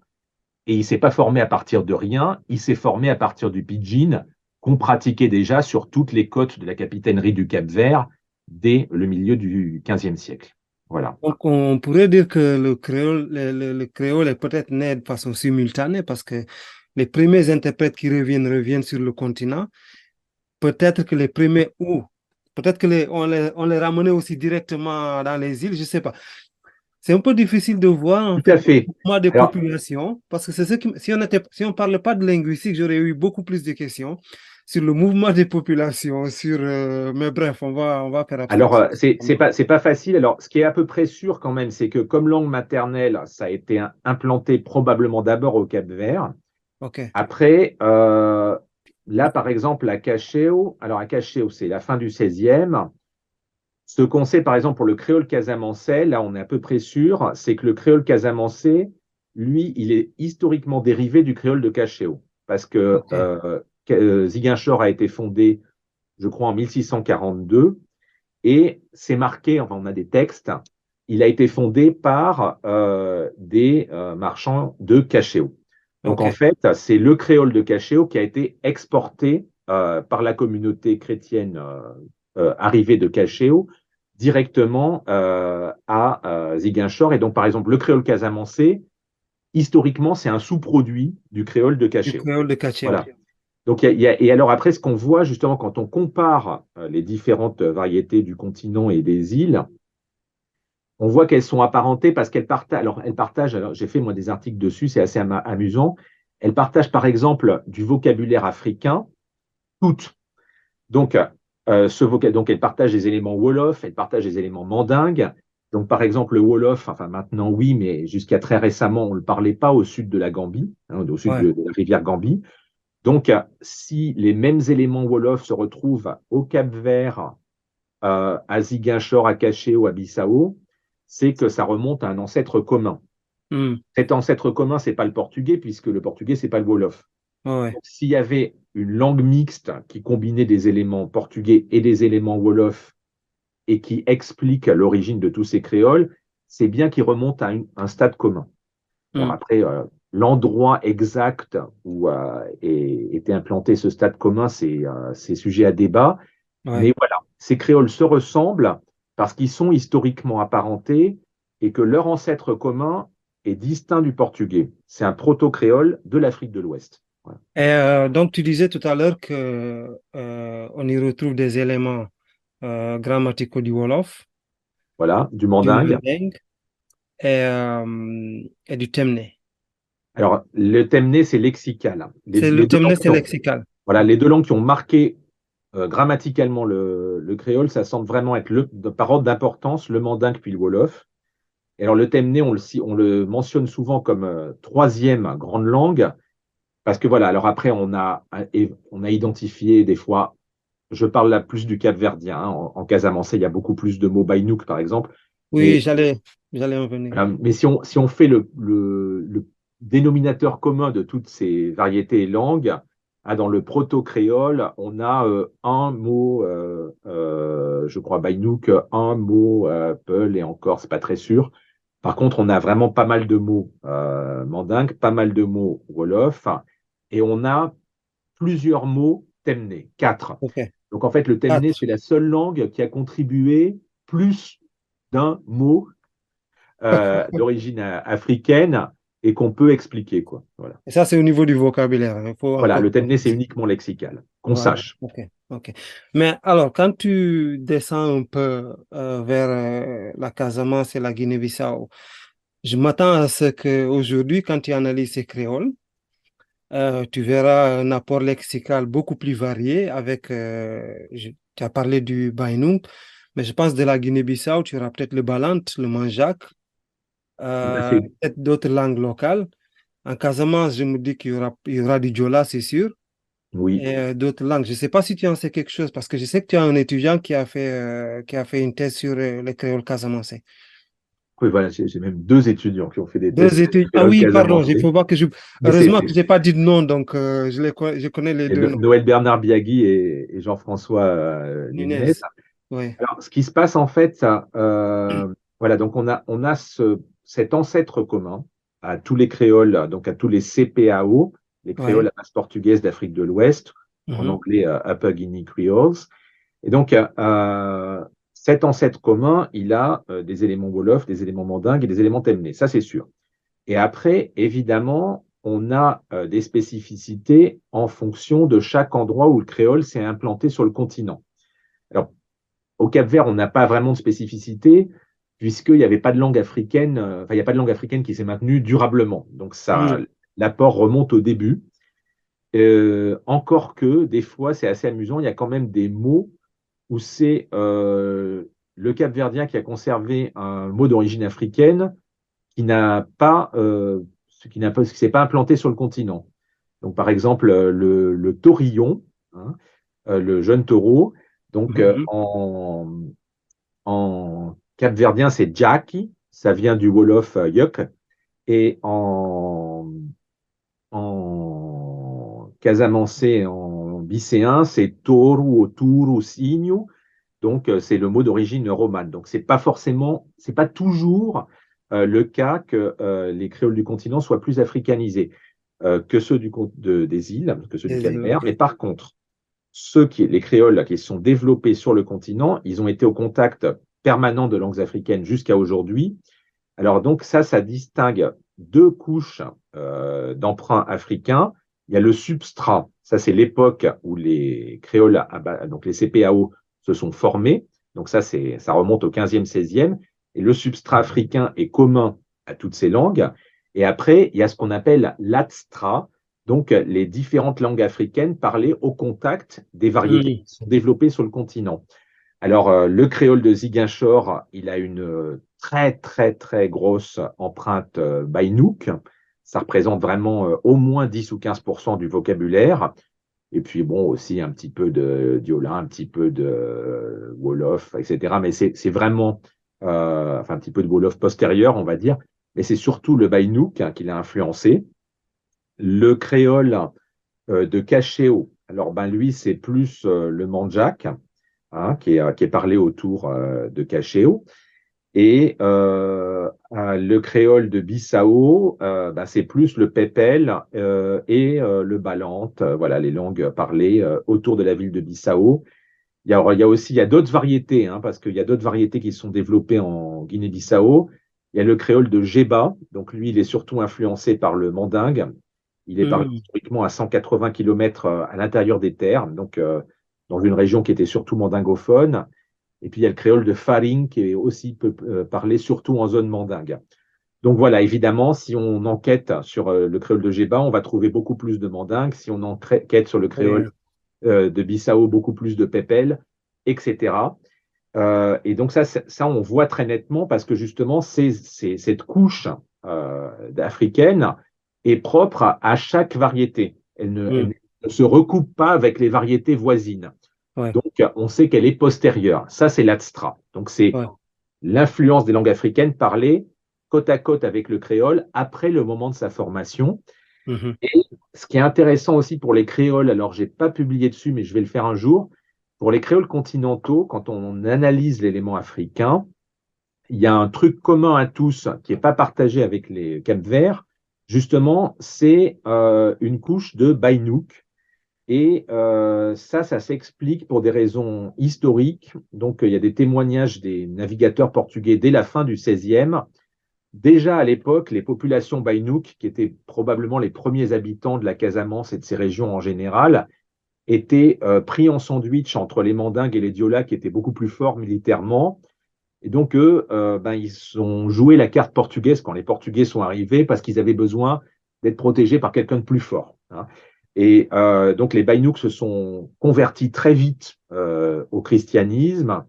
B: Et il ne s'est pas formé à partir de rien, il s'est formé à partir du pidgin qu'on pratiquait déjà sur toutes les côtes de la capitainerie du Cap-Vert dès le milieu du XVe siècle. Voilà.
A: Donc, on pourrait dire que le créole, le créole est peut-être né de façon simultanée parce que les premiers interprètes qui reviennent sur le continent. Peut-être que les premiers, ou peut-être que on les ramenait aussi directement dans les îles, je ne sais pas. C'est un peu difficile de voir, en
B: Tout à
A: fait, le
B: fait.
A: mouvement des
B: Alors,
A: populations, parce que c'est ce qui, si on parlait pas de linguistique, j'aurais eu beaucoup plus de questions sur le mouvement des populations, mais bref, on va faire
B: Alors,
A: abstraction.
B: c'est pas facile. Alors, ce qui est à peu près sûr quand même, c'est que comme langue maternelle, ça a été implanté probablement d'abord au Cap-Vert.
A: OK.
B: Après, là, par exemple, à Cacheo, alors à Cacheo, c'est la fin du 16e. Ce qu'on sait, par exemple, pour le créole casamançais, là, on est à peu près sûr, c'est que le créole casamançais, lui, il est historiquement dérivé du créole de Cacheo. Parce que
A: OK.
B: Ziguinchor a été fondé, je crois, en 1642. Et c'est marqué, enfin, on a des textes, il a été fondé par des marchands de Cachéo. Donc en
A: OK.
B: fait, c'est le créole de Cachéo qui a été exporté par la communauté chrétienne arrivée de Cachéo directement à Ziguinchor. Et donc par exemple, le créole casamançais, historiquement, c'est un sous-produit du créole de
A: Du
B: Cachéo.
A: créole de Cachéo.
B: Voilà. Donc, et alors après, ce qu'on voit justement quand on compare les différentes variétés du continent et des îles, on voit qu'elles sont apparentées parce qu'elles partagent. Alors, elles partagent. Alors, j'ai fait moi des articles dessus, c'est assez amusant. Elles partagent par exemple du vocabulaire africain, toutes. Donc, donc elles partagent des éléments wolof, elles partagent des éléments mandingues. Donc, par exemple, le wolof, enfin maintenant oui, mais jusqu'à très récemment, on ne le parlait pas au sud de la Gambie, hein, au sud
A: Ouais.
B: de la rivière Gambie. Donc, si les mêmes éléments Wolof se retrouvent au Cap-Vert, à Ziguinchor, à Caché ou à Bissau, c'est que ça remonte à un ancêtre commun.
A: Hmm.
B: Cet ancêtre commun, c'est pas le portugais, puisque le portugais, c'est pas le Wolof.
A: Ouais, ouais.
B: Donc, s'il y avait une langue mixte qui combinait des éléments portugais et des éléments Wolof et qui explique l'origine de tous ces créoles, c'est bien qu'il remonte à un stade commun. Alors
A: Hmm.
B: après, l'endroit exact où était implanté ce stade commun, c'est sujet à débat.
A: Ouais.
B: Mais voilà, ces créoles se ressemblent parce qu'ils sont historiquement apparentés et que leur ancêtre commun est distinct du portugais. C'est un proto-créole de l'Afrique de l'Ouest. Voilà.
A: Et donc, tu disais tout à l'heure que on y retrouve des éléments grammaticaux du Wolof,
B: Voilà, du
A: du
B: mandingue.
A: Manding et du Temne.
B: Alors, le temné, c'est lexical.
A: C'est le temné, c'est lexical.
B: Voilà,
A: Ok.
B: les deux langues qui ont marqué grammaticalement le créole, ça semble vraiment être par ordre d'importance, le mandingue puis le wolof. Et alors, le temné, on le mentionne souvent comme troisième grande langue, parce que voilà, alors après, on a identifié des fois, je parle là plus du cap-verdien, hein, en casamançais, il y a beaucoup plus de mots baïnouk, par exemple,
A: Oui,
B: mais,
A: j'allais en venir.
B: voilà, mais si on fait le dénominateur commun de toutes ces variétés et langues, ah, dans le proto-créole, on a un mot, je crois, baïnouk, un mot peul, et encore, c'est pas très sûr. Par contre, on a vraiment pas mal de mots mandingue, pas mal de mots wolof, et on a plusieurs mots temné, 4.
A: Ok.
B: Donc en fait, le temné,
A: Quatre.
B: c'est la seule langue qui a contribué plus d'un mot d'origine africaine et qu'on peut expliquer, quoi. Voilà.
A: Et ça, c'est au niveau du vocabulaire. Il faut
B: Voilà,
A: encore
B: le temné, c'est
A: préciser.
B: uniquement lexical, qu'on
A: Voilà.
B: sache.
A: Ok. Ok. Mais alors, quand tu descends un peu vers la Casamance et la Guinée-Bissau, je m'attends à ce qu'aujourd'hui, quand tu analyses ces créoles, tu verras un apport lexical beaucoup plus varié avec, tu as parlé du Bainoung, mais je pense de la Guinée-Bissau, tu auras peut-être le Balant, le Manjac,
B: Bah, c'est-
A: peut-être d'autres langues locales. En Casamance, je me dis il y aura du Diola, c'est sûr,
B: oui,
A: et d'autres langues. Je ne sais pas si tu en sais quelque chose, parce que je sais que tu as un étudiant qui a fait une thèse sur le créole casamançais.
B: oui, voilà, j'ai même deux étudiants qui ont fait des thèses
A: Deux
B: sur le
A: études. Ah
B: créole
A: oui, pardon, il
B: casamançais.
A: faut pas que je.
B: Mais
A: Heureusement que je n'ai pas dit de nom, donc je connais les deux noms.
B: Noël Bernard Biagui et Jean-François Nunez.
A: Nunez. Oui.
B: Alors, ce qui se passe en fait, voilà, donc on a cet ancêtre commun à tous les créoles, donc à tous les CPAO, les créoles
A: Ouais.
B: à base portugaise d'Afrique de l'Ouest, en
A: Mhm.
B: anglais Upper Guinea Creoles. Et donc, cet ancêtre commun, il a des éléments wolof, des éléments mandingues et des éléments temnés, ça c'est sûr. Et après, évidemment, on a des spécificités en fonction de chaque endroit où le créole s'est implanté sur le continent. Alors, au Cap-Vert, on n'a pas vraiment de spécificité, puisqu'il n'y avait pas de langue africaine, enfin, il n'y a pas de langue africaine qui s'est maintenue durablement. Donc, ça,
A: Mhm.
B: l'apport remonte au début. Encore que, des fois, c'est assez amusant, il y a quand même des mots où c'est le Cap-Verdien qui a conservé un mot d'origine africaine qui n'a pas, qui s'est pas implanté sur le continent. Donc, par exemple, le taurillon, hein, le jeune taureau, donc
A: Mhm.
B: en capverdien, c'est Jaki, ça vient du Wolof Yuk, et en casamançais, en bicéen, c'est Toru ou Turu Signu, donc c'est le mot d'origine romane. Donc c'est pas toujours le cas que les créoles du continent soient plus africanisés que ceux des îles, que ceux du
A: Des îles,
B: Cap-Vert.
A: ok.
B: Mais par contre, les créoles là, qui se sont développés sur le continent, ils ont été au contact permanent de langues africaines jusqu'à aujourd'hui. Alors donc ça distingue deux couches d'emprunts africains. Il y a le substrat, ça c'est l'époque où les créoles, donc les CPAO, se sont formés. Donc ça remonte au 15e, 16e. Et le substrat africain est commun à toutes ces langues. Et après, il y a ce qu'on appelle l'abstrat, donc les différentes langues africaines parlées au contact des variétés
A: Mhm.
B: qui sont développées sur le continent. Alors, le créole de Ziguinchor, il a une très, très, très grosse empreinte baïnouk. Ça représente vraiment au moins 10 ou 15% du vocabulaire. Et puis, bon, aussi un petit peu de diola, un petit peu de wolof, etc. Mais c'est vraiment, enfin, un petit peu de wolof postérieur, on va dire. Mais c'est surtout le baïnouk qui l'a influencé. Le créole de Cachéo, alors, ben, lui, c'est plus le mandjak, hein, qui est parlé autour de Cachéo. Et le créole de Bissau, bah, c'est plus le pépel et le balante, voilà les langues parlées autour de la ville de Bissau. Il y a aussi il y a d'autres variétés, hein, parce qu'il y a d'autres variétés qui sont développées en Guinée-Bissau. Il y a le créole de Géba, donc lui, il est surtout influencé par le mandingue. Il est parlé
A: Mhm.
B: historiquement à 180 km à l'intérieur des terres, donc dans une région qui était surtout mandingophone. Et puis il y a le créole de Faring qui est aussi parlé surtout en zone mandingue. Donc voilà, évidemment, si on enquête sur le créole de Géba, on va trouver beaucoup plus de mandingue. Si on enquête sur le créole
A: Oui,
B: de Bissau, beaucoup plus de pépel, etc. Et donc ça, on voit très nettement parce que justement, cette couche africaine est propre à chaque variété. Elle
A: mm,
B: ne se recoupe pas avec les variétés voisines.
A: ouais,
B: Donc, on sait qu'elle est postérieure. Ça, c'est l'adstrat. Donc, c'est
A: ouais,
B: l'influence des langues africaines parlées côte à côte avec le créole après le moment de sa formation.
A: mhm,
B: Et ce qui est intéressant aussi pour les créoles, alors je n'ai pas publié dessus, mais je vais le faire un jour, pour les créoles continentaux, quand on analyse l'élément africain, il y a un truc commun à tous qui n'est pas partagé avec les Cap-Verts, justement, c'est une couche de Baïnouk. Et ça s'explique pour des raisons historiques. Donc, il y a des témoignages des navigateurs portugais dès la fin du XVIe. Déjà à l'époque, les populations Baïnouk, qui étaient probablement les premiers habitants de la Casamance et de ces régions en général, étaient pris en sandwich entre les Mandingues et les Diolas, qui étaient beaucoup plus forts militairement. Et donc, eux, ils ont joué la carte portugaise quand les Portugais sont arrivés parce qu'ils avaient besoin d'être protégés par quelqu'un de plus fort, hein. Et donc, les Baïnouks se sont convertis très vite au christianisme,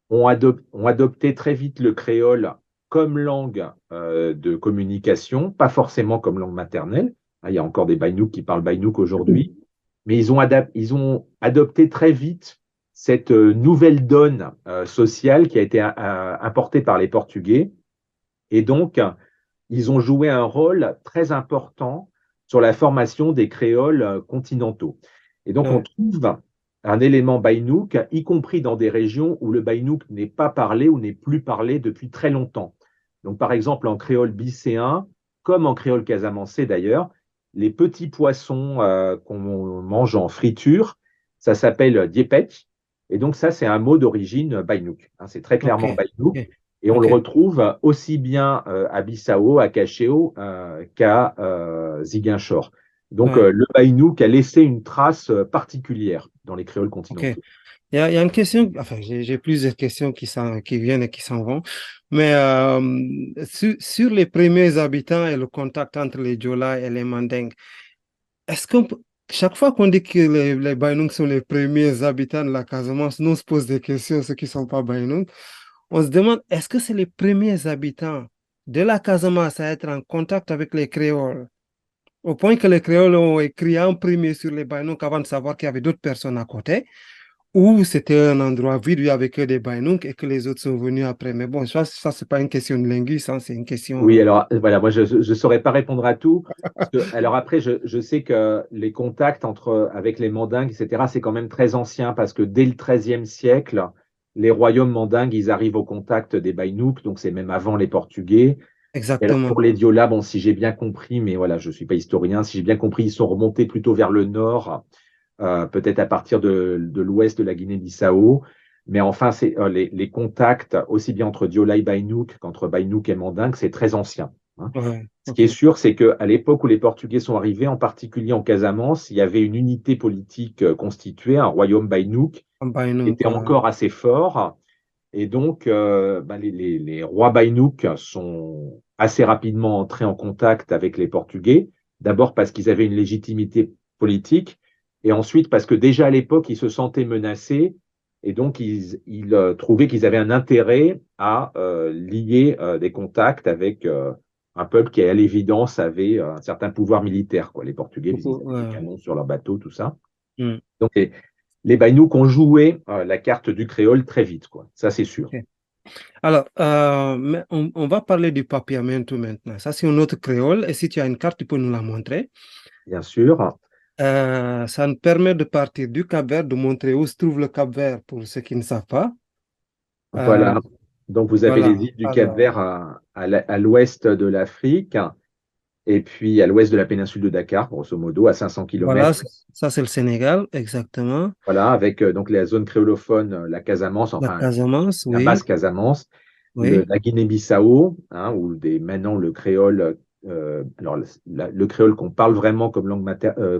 B: ont adopté très vite le créole comme langue de communication, pas forcément comme langue maternelle. Il y a encore des Baïnouks qui parlent Baïnouk aujourd'hui, mais ils ont adopté très vite cette nouvelle donne sociale qui a été importée par les Portugais. Et donc, ils ont joué un rôle très important sur la formation des créoles continentaux. Et donc, on
A: ouais,
B: trouve un élément baïnouk, y compris dans des régions où le baïnouk n'est pas parlé ou n'est plus parlé depuis très longtemps. Donc, par exemple, en créole bicéen, comme en créole casamançais d'ailleurs, les petits poissons qu'on mange en friture, ça s'appelle diépetch. Et donc, ça, c'est un mot d'origine baïnouk, hein. C'est très
A: ok,
B: clairement baïnouk.
A: ok,
B: Et on le
A: ok,
B: retrouve aussi bien à Bissau, à Cacheo, qu'à Ziguinchor. Donc,
A: ouais,
B: le Baïnouk a laissé une trace particulière dans les créoles
A: ok.
B: continentaux.
A: Il y a une question, enfin, j'ai plusieurs questions qui viennent et qui s'en vont, mais sur les premiers habitants et le contact entre les Diola et les Mandingues, est-ce chaque fois qu'on dit que les Baïnoungs sont les premiers habitants de la Casamance, nous on se pose des questions, ceux qui ne sont pas Baïnoungs, on se demande, est-ce que c'est les premiers habitants de la Casamance à être en contact avec les créoles, au point que les créoles ont écrit en premier sur les Baïnoungs avant de savoir qu'il y avait d'autres personnes à côté? Ou c'était un endroit vide où il y avait que des Baïnouks et que les autres sont venus après. Mais bon, ça c'est pas une question de linguiste, hein, c'est une question.
B: Oui, alors voilà, moi je ne saurais pas répondre à tout. Alors après, je sais que les contacts avec les Mandingues, etc., c'est quand même très ancien parce que dès le XIIIe siècle, les royaumes mandingues, ils arrivent au contact des Baïnouks, donc c'est même avant les Portugais. Et alors pour
A: Exactement.
B: les Diola, bon, si j'ai bien compris, mais voilà, je ne suis pas historien, si j'ai bien compris, ils sont remontés plutôt vers le nord, peut-être à partir de l'ouest de la Guinée-Bissau. Mais enfin, les contacts, aussi bien entre Diola et Baïnouk qu'entre Baïnouk et Mandingue, c'est très ancien, hein.
A: Ouais,
B: Ce qui
A: ok.
B: est sûr, c'est qu'à l'époque où les Portugais sont arrivés, en particulier en Casamance, il y avait une unité politique constituée, un royaume Baïnouk,
A: En
B: qui
A: Baïnouk,
B: était encore assez fort. Et donc, les rois Baïnouks sont assez rapidement entrés en contact avec les Portugais, d'abord parce qu'ils avaient une légitimité politique, et ensuite parce que déjà à l'époque, ils se sentaient menacés, et donc ils trouvaient qu'ils avaient un intérêt à lier des contacts avec un peuple qui, à l'évidence, avait un certain pouvoir militaire, quoi. Les Portugais, parce qu'ils avaient des
A: ouais.
B: canons sur leurs bateaux, tout ça.
A: Hmm,
B: Donc, les Baïnouks ont joué la carte du créole très vite, quoi. Ça, c'est sûr.
A: ok. Alors, mais on va parler du papiamento maintenant. Ça, c'est un autre créole. Et si tu as une carte, tu peux nous la montrer.
B: Bien sûr.
A: Ça nous permet de partir du Cap-Vert, de montrer où se trouve le Cap-Vert pour ceux qui ne savent pas. Euh,
B: Voilà. Donc, vous avez les
A: voilà.
B: îles du
A: Alors,
B: Cap-Vert à l'ouest de l'Afrique et puis à l'ouest de la péninsule de Dakar, grosso modo, à 500
A: voilà,
B: kilomètres.
A: ça c'est le Sénégal, exactement.
B: Voilà, avec donc la zone créolophone, la Casamance,
A: La
B: enfin
A: Casamance,
B: la
A: oui,
B: basse Casamance,
A: oui.
B: la Guinée-Bissau, hein, où maintenant le créole, alors le créole qu'on parle vraiment comme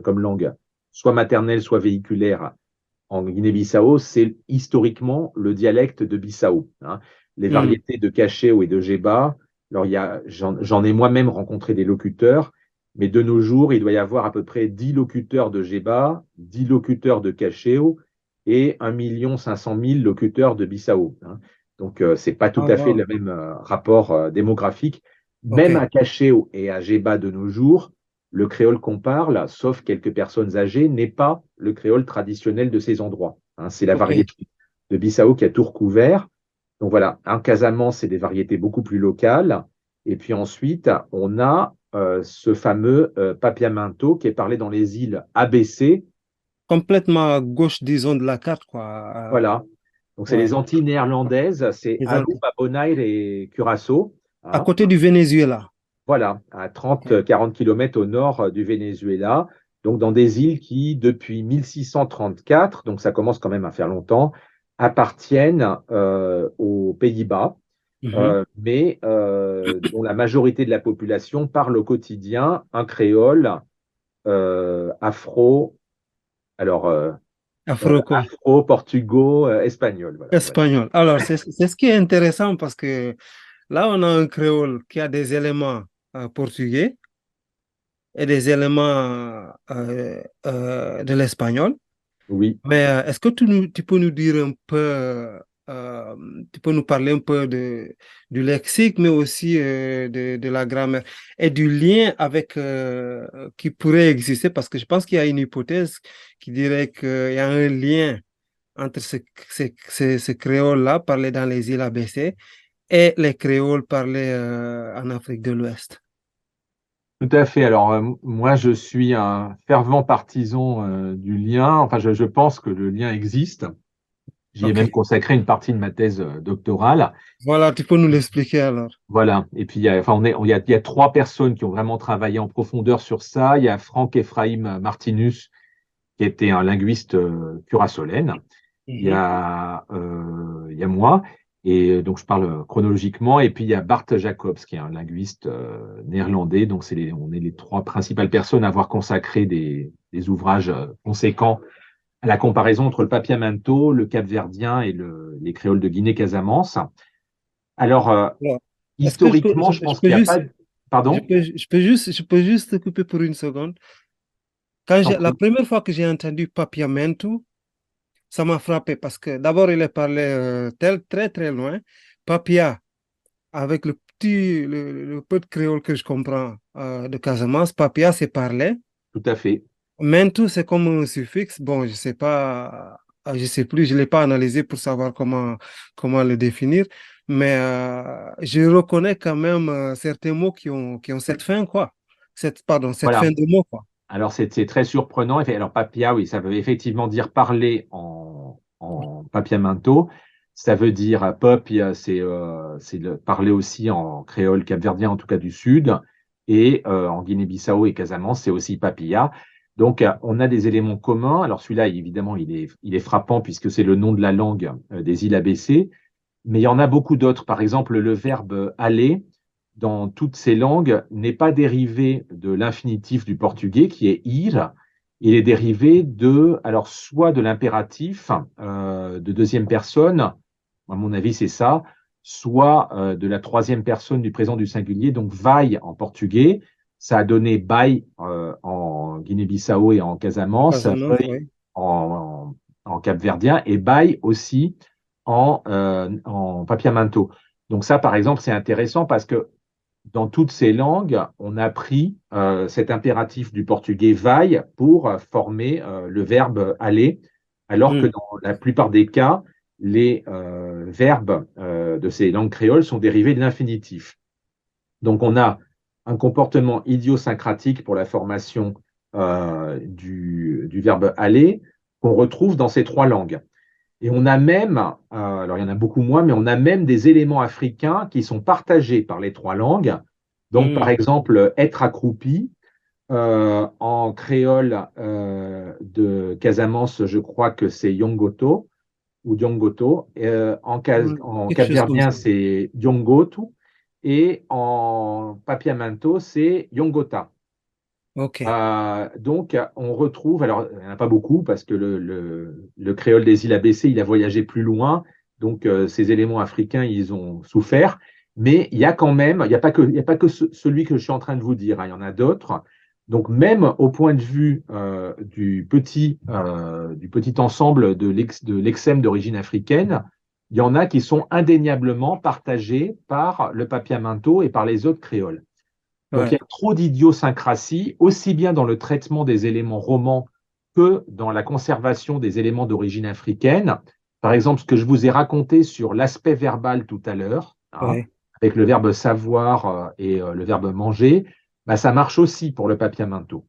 B: comme langue soit maternelle, soit véhiculaire en Guinée-Bissau, c'est historiquement le dialecte de Bissau, hein. Les
A: Hmm,
B: variétés de Cacheu et de Géba Alors, j'en ai moi-même rencontré des locuteurs, mais de nos jours, il doit y avoir à peu près 10 locuteurs de Géba, 10 locuteurs de Cacheo et 1 500 000 locuteurs de Bissau, hein. Donc, ce n'est pas tout
A: Ah,
B: à fait
A: wow.
B: le même rapport démographique. Même
A: OK.
B: à Cacheo et à Géba de nos jours, le créole qu'on parle, sauf quelques personnes âgées, n'est pas le créole traditionnel de ces endroits, hein. C'est la
A: OK.
B: variété de Bissau qui a tout recouvert. Donc voilà, en Casamance, c'est des variétés beaucoup plus locales. Et puis ensuite, on a ce fameux papiamento qui est parlé dans les îles ABC.
A: Complètement à gauche, disons, de la carte, quoi.
B: Voilà. Donc c'est les
A: Ouais.
B: Antilles néerlandaises, c'est
A: Les Antilles.
B: Aruba, Bonaire et Curaçao,
A: À
B: hein.
A: côté du Venezuela.
B: Voilà, à
A: OK.
B: 30-40 km au nord du Venezuela. Donc dans des îles qui, depuis 1634, donc ça commence quand même à faire longtemps, appartiennent aux Pays-Bas.
A: Mhm.
B: Mais dont la majorité de la population parle au quotidien un créole afro, alors
A: Afro.
B: afro-portugo-espagnol. Voilà, on va dire.
A: Espagnol. Alors, c'est ce qui est intéressant parce que là, on a un créole qui a des éléments portugais et des éléments de l'espagnol.
B: Oui,
A: Mais est-ce que tu peux nous dire un peu, tu peux nous parler un peu du lexique, mais aussi de la grammaire et du lien avec qui pourrait exister, parce que je pense qu'il y a une hypothèse qui dirait qu'il y a un lien entre ce créole-là parlé dans les îles ABC et les créoles parlés en Afrique de l'Ouest.
B: tout à fait. Alors moi, je suis un fervent partisan du lien. Enfin, je pense que le lien existe. J'y ai
A: OK.
B: même consacré une partie de ma thèse doctorale.
A: Voilà, tu peux nous l'expliquer alors.
B: Voilà. Et puis, enfin, il y a trois personnes qui ont vraiment travaillé en profondeur sur ça. Il y a Franck Ephraim Martinus, qui était un linguiste curaçolen.
A: Mhm.
B: Il y a moi, et donc je parle chronologiquement, et puis il y a Bart Jacobs, qui est un linguiste néerlandais. Donc on est les trois principales personnes à avoir consacré des ouvrages conséquents à la comparaison entre le papiamento, le capverdien et les créoles de Guinée-Casamance. Alors,
A: Alors, est-ce que
B: historiquement, je
A: je
B: pense
A: peux
B: qu'il n'y a pas...
A: juste
B: Pardon?
A: je peux juste te couper pour une seconde. La première fois que j'ai entendu Papiamento, ça m'a frappé parce que d'abord, il est parlé très, très loin. Papia, avec le peu de créole que je comprends de Casamance, Papia, c'est parler.
B: Tout à fait.
A: Mento, c'est comme un suffixe. Bon, je sais pas, je sais plus, je l'ai pas analysé pour savoir comment le définir. Mais je reconnais quand même certains mots qui ont cette fin, quoi. Cette fin
B: Voilà.
A: de mots, quoi.
B: Alors, c'est très surprenant. Alors, papia, oui, ça veut effectivement dire parler en papiamento. Ça veut dire papia, c'est parler aussi en créole capverdien, en tout cas du Sud. Et en Guinée-Bissau et Casamance, c'est aussi papilla. Donc, on a des éléments communs. Alors, celui-là, évidemment, il est frappant puisque c'est le nom de la langue des îles ABC. Mais il y en a beaucoup d'autres. Par exemple, le verbe aller, dans toutes ces langues, n'est pas dérivé de l'infinitif du portugais, qui est ir. Il est dérivé alors soit de l'impératif de deuxième personne, à mon avis, c'est ça, soit de la troisième personne du présent du singulier, donc vai en portugais. Ça a donné bai en Guinée-Bissau et en Casamance,
A: Casamance,
B: vai
A: oui.
B: en Cap-Verdien et bai aussi en papiamento. Donc ça, par exemple, c'est intéressant parce que dans toutes ces langues, on a pris cet impératif du portugais vai pour former le verbe aller, alors que
A: Hmm.
B: dans la plupart des cas, les verbes de ces langues créoles sont dérivés de l'infinitif. Donc on a un comportement idiosyncratique pour la formation du verbe aller qu'on retrouve dans ces trois langues. Et on a même, alors il y en a beaucoup moins, mais on a même des éléments africains qui sont partagés par les trois langues. Donc, par
A: Hmm.
B: exemple, être accroupi, en créole de Casamance, je crois que c'est Yongoto ou Diongoto.
A: Ouais,
B: En
A: quelque chose comme
B: capverdien,
A: ça.
B: c'est Diongotu. Et en papiamento, c'est Yongota.
A: OK.
B: Donc, on retrouve, alors il n'y en a pas beaucoup parce que le créole des îles ABC, il a voyagé plus loin, donc ces éléments africains, ils ont souffert, Mais il y a quand même, il y a pas que celui que je suis en train de vous dire, hein, il y en a d'autres. Donc même au point de vue du petit ensemble de lexèmes d'origine africaine, il y en a qui sont indéniablement partagés par le papiamento et par les autres créoles. Donc il y
A: Ouais,
B: a trop d'idiosyncrasie, aussi bien dans le traitement des éléments romans que dans la conservation des éléments d'origine africaine. Par exemple, ce que je vous ai raconté sur l'aspect verbal tout à l'heure, hein,
A: ouais.
B: avec le verbe savoir et le verbe manger, bah, ça marche aussi pour le papiamento.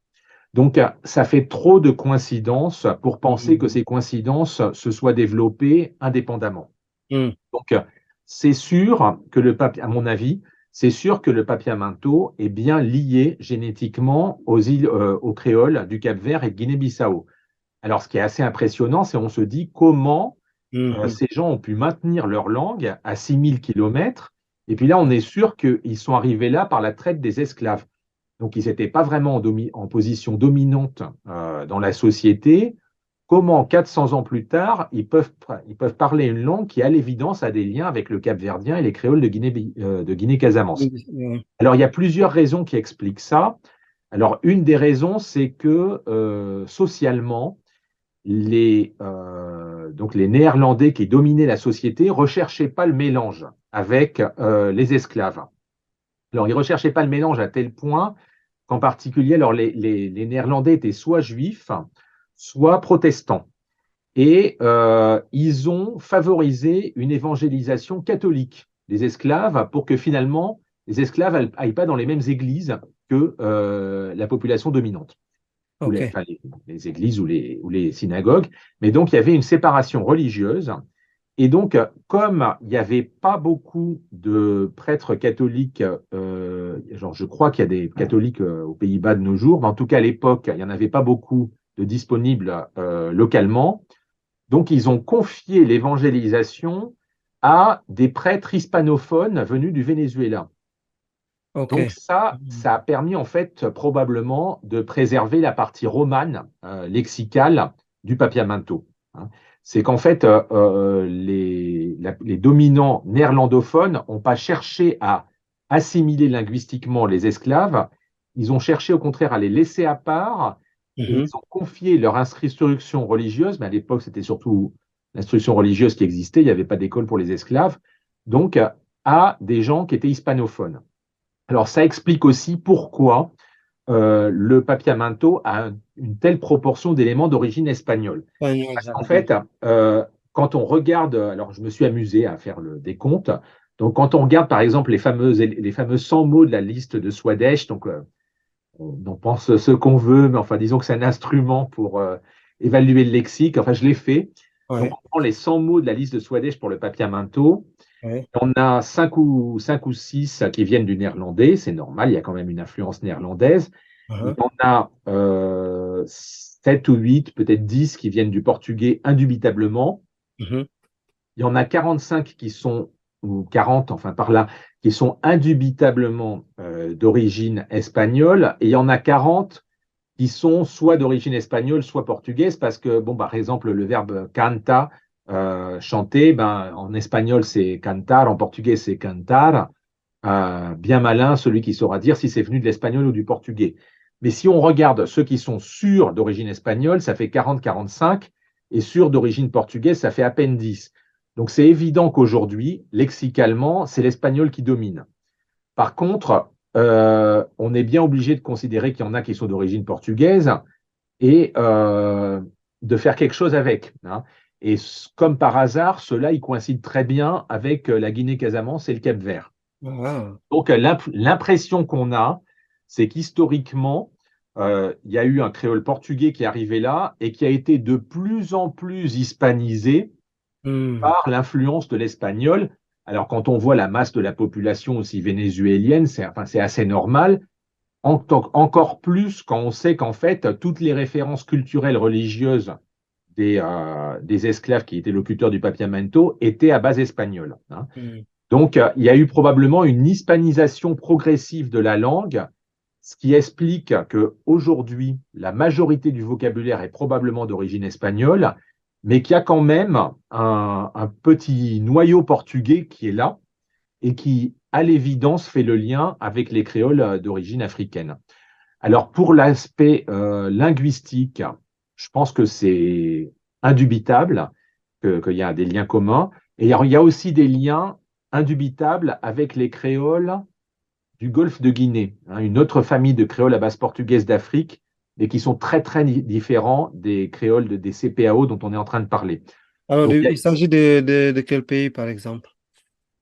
B: Donc, ça fait trop de coïncidences pour penser que
A: Mhm.
B: ces coïncidences se soient développées indépendamment.
A: Mhm.
B: Donc, c'est sûr que le à mon avis, c'est sûr que le papiamento est bien lié génétiquement aux îles, aux créoles du Cap-Vert et de Guinée-Bissau. Alors, ce qui est assez impressionnant, c'est on se dit comment
A: Mhm.
B: ces gens ont pu maintenir leur langue à 6 000 kilomètres. Et puis là, on est sûr qu'ils sont arrivés là par la traite des esclaves. Donc, ils n'étaient pas vraiment en position dominante dans la société. Comment, 400 ans plus tard, ils peuvent parler une langue qui, à l'évidence, a des liens avec le Cap-Verdien et les créoles de Guinée-Casamance.
A: Ouais.
B: Alors, il y a plusieurs raisons qui expliquent ça. Alors, une des raisons, c'est que socialement, donc les Néerlandais qui dominaient la société ne recherchaient pas le mélange avec les esclaves. Alors, ils ne recherchaient pas le mélange à tel point qu'en particulier, alors les Néerlandais étaient soit juifs, soit protestants. Et ils ont favorisé une évangélisation catholique des esclaves pour que finalement les esclaves n'aillent pas dans les mêmes églises que la population dominante, ou
A: OK.
B: les églises ou les synagogues. Mais donc il y avait une séparation religieuse. Et donc, comme il n'y avait pas beaucoup de prêtres catholiques, genre je crois qu'il y a des catholiques aux Pays-Bas de nos jours, mais en tout cas à l'époque, il n'y en avait pas beaucoup de disponibles localement. Donc, ils ont confié l'évangélisation à des prêtres hispanophones venus du Venezuela. Donc,
A: OK.
B: ça a permis en fait probablement de préserver la partie romane, lexicale du papiamento, hein. C'est qu'en fait, les dominants néerlandophones n'ont pas cherché à assimiler linguistiquement les esclaves, ils ont cherché au contraire à les laisser à part et
A: Mhm.
B: ils ont confié leur instruction religieuse, mais à l'époque c'était surtout l'instruction religieuse qui existait, il n'y avait pas d'école pour les esclaves, donc à des gens qui étaient hispanophones. Alors, ça explique aussi pourquoi le papiamento a une telle proportion d'éléments d'origine espagnole.
A: Ouais, non,
B: Parce qu'en
A: exactement.
B: fait, quand on regarde, alors je me suis amusé à faire le décompte, donc quand on regarde par exemple les fameux 100 mots de la liste de Swadesh, donc on en pense ce qu'on veut, mais enfin disons que c'est un instrument pour évaluer le lexique, enfin je l'ai fait. Donc
A: Ouais,
B: on prend les 100 mots de la liste de Swadesh pour le papiamento.
A: ouais.
B: On a 5 ou 6 qui viennent du néerlandais, c'est normal, il y a quand même une influence néerlandaise. Il
A: Uh-huh.
B: y en a 7 ou 8, peut-être 10 qui viennent du portugais indubitablement.
A: Mhm.
B: Il y en a 45 qui sont, ou 40, enfin par là, qui sont indubitablement d'origine espagnole. Et il y en a 40 qui sont soit d'origine espagnole, soit portugaise, parce que, bon, par exemple, le verbe canta, chanter, ben, en espagnol c'est cantar, en portugais c'est cantar. Bien malin celui qui saura dire si c'est venu de l'espagnol ou du portugais. Mais si on regarde ceux qui sont sûrs d'origine espagnole, ça fait 40-45, et sûrs d'origine portugaise, ça fait à peine 10. Donc c'est évident qu'aujourd'hui, lexicalement, c'est l'espagnol qui domine. Par contre, on est bien obligé de considérer qu'il y en a qui sont d'origine portugaise et de faire quelque chose avec, hein. Et comme par hasard, cela, il coïncide très bien avec la Guinée-Casamance et le Cap-Vert.
A: Ah.
B: Donc, l'impression qu'on a, c'est qu'historiquement, il y a eu un créole portugais qui est arrivé là et qui a été de plus en plus hispanisé
A: Hmm.
B: par l'influence de l'espagnol. Alors, quand on voit la masse de la population aussi vénézuélienne, c'est assez normal. Encore plus quand on sait qu'en fait, toutes les références culturelles religieuses des esclaves qui étaient locuteurs du papiamento étaient à base espagnole, hein.
A: Hmm.
B: Donc, il y a eu probablement une hispanisation progressive de la langue, ce qui explique qu'aujourd'hui, la majorité du vocabulaire est probablement d'origine espagnole, mais qu'il y a quand même un petit noyau portugais qui est là et qui à l'évidence, fait le lien avec les créoles d'origine africaine. Alors, pour l'aspect linguistique, je pense que c'est indubitable qu'il y a des liens communs. Et il y a aussi des liens indubitables avec les créoles du golfe de Guinée, hein, une autre famille de créoles à base portugaise d'Afrique, et qui sont très, très différents des créoles des CPAO dont on est en train de parler.
A: Alors,
B: Donc, il y
A: il s'agit de quel pays, par exemple?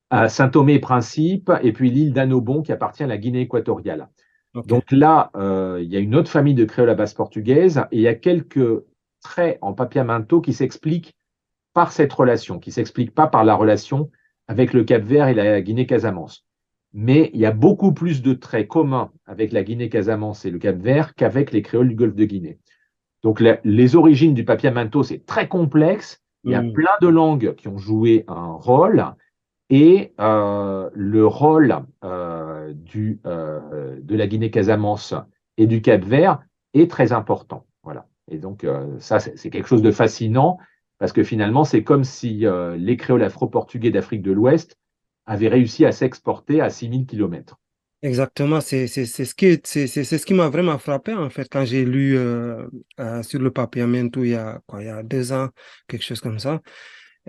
B: a Saint-Thomé et Principe, et puis l'île d'Annobon qui appartient à la Guinée équatoriale.
A: OK.
B: Donc là, il y a une autre famille de créoles à base portugaise, et il y a quelques traits en papiamento qui s'expliquent par cette relation, qui ne s'expliquent pas par la relation avec le Cap-Vert et la Guinée-Casamance. Mais il y a beaucoup plus de traits communs avec la Guinée-Casamance et le Cap-Vert qu'avec les créoles du Golfe de Guinée. Donc les origines du papiamento, c'est très complexe. Il y a
A: Hmm.
B: plein de langues qui ont joué un rôle. Et le rôle de la Guinée-Casamance et du Cap-Vert est très important. Voilà. Et donc, ça, c'est quelque chose de fascinant parce que finalement, c'est comme si les créoles afro-portugais d'Afrique de l'Ouest avaient réussi à s'exporter à 6 000 kilomètres.
A: Exactement, c'est ce qui m'a vraiment frappé en fait quand j'ai lu sur le papiamento il y a 2 ans, quelque chose comme ça.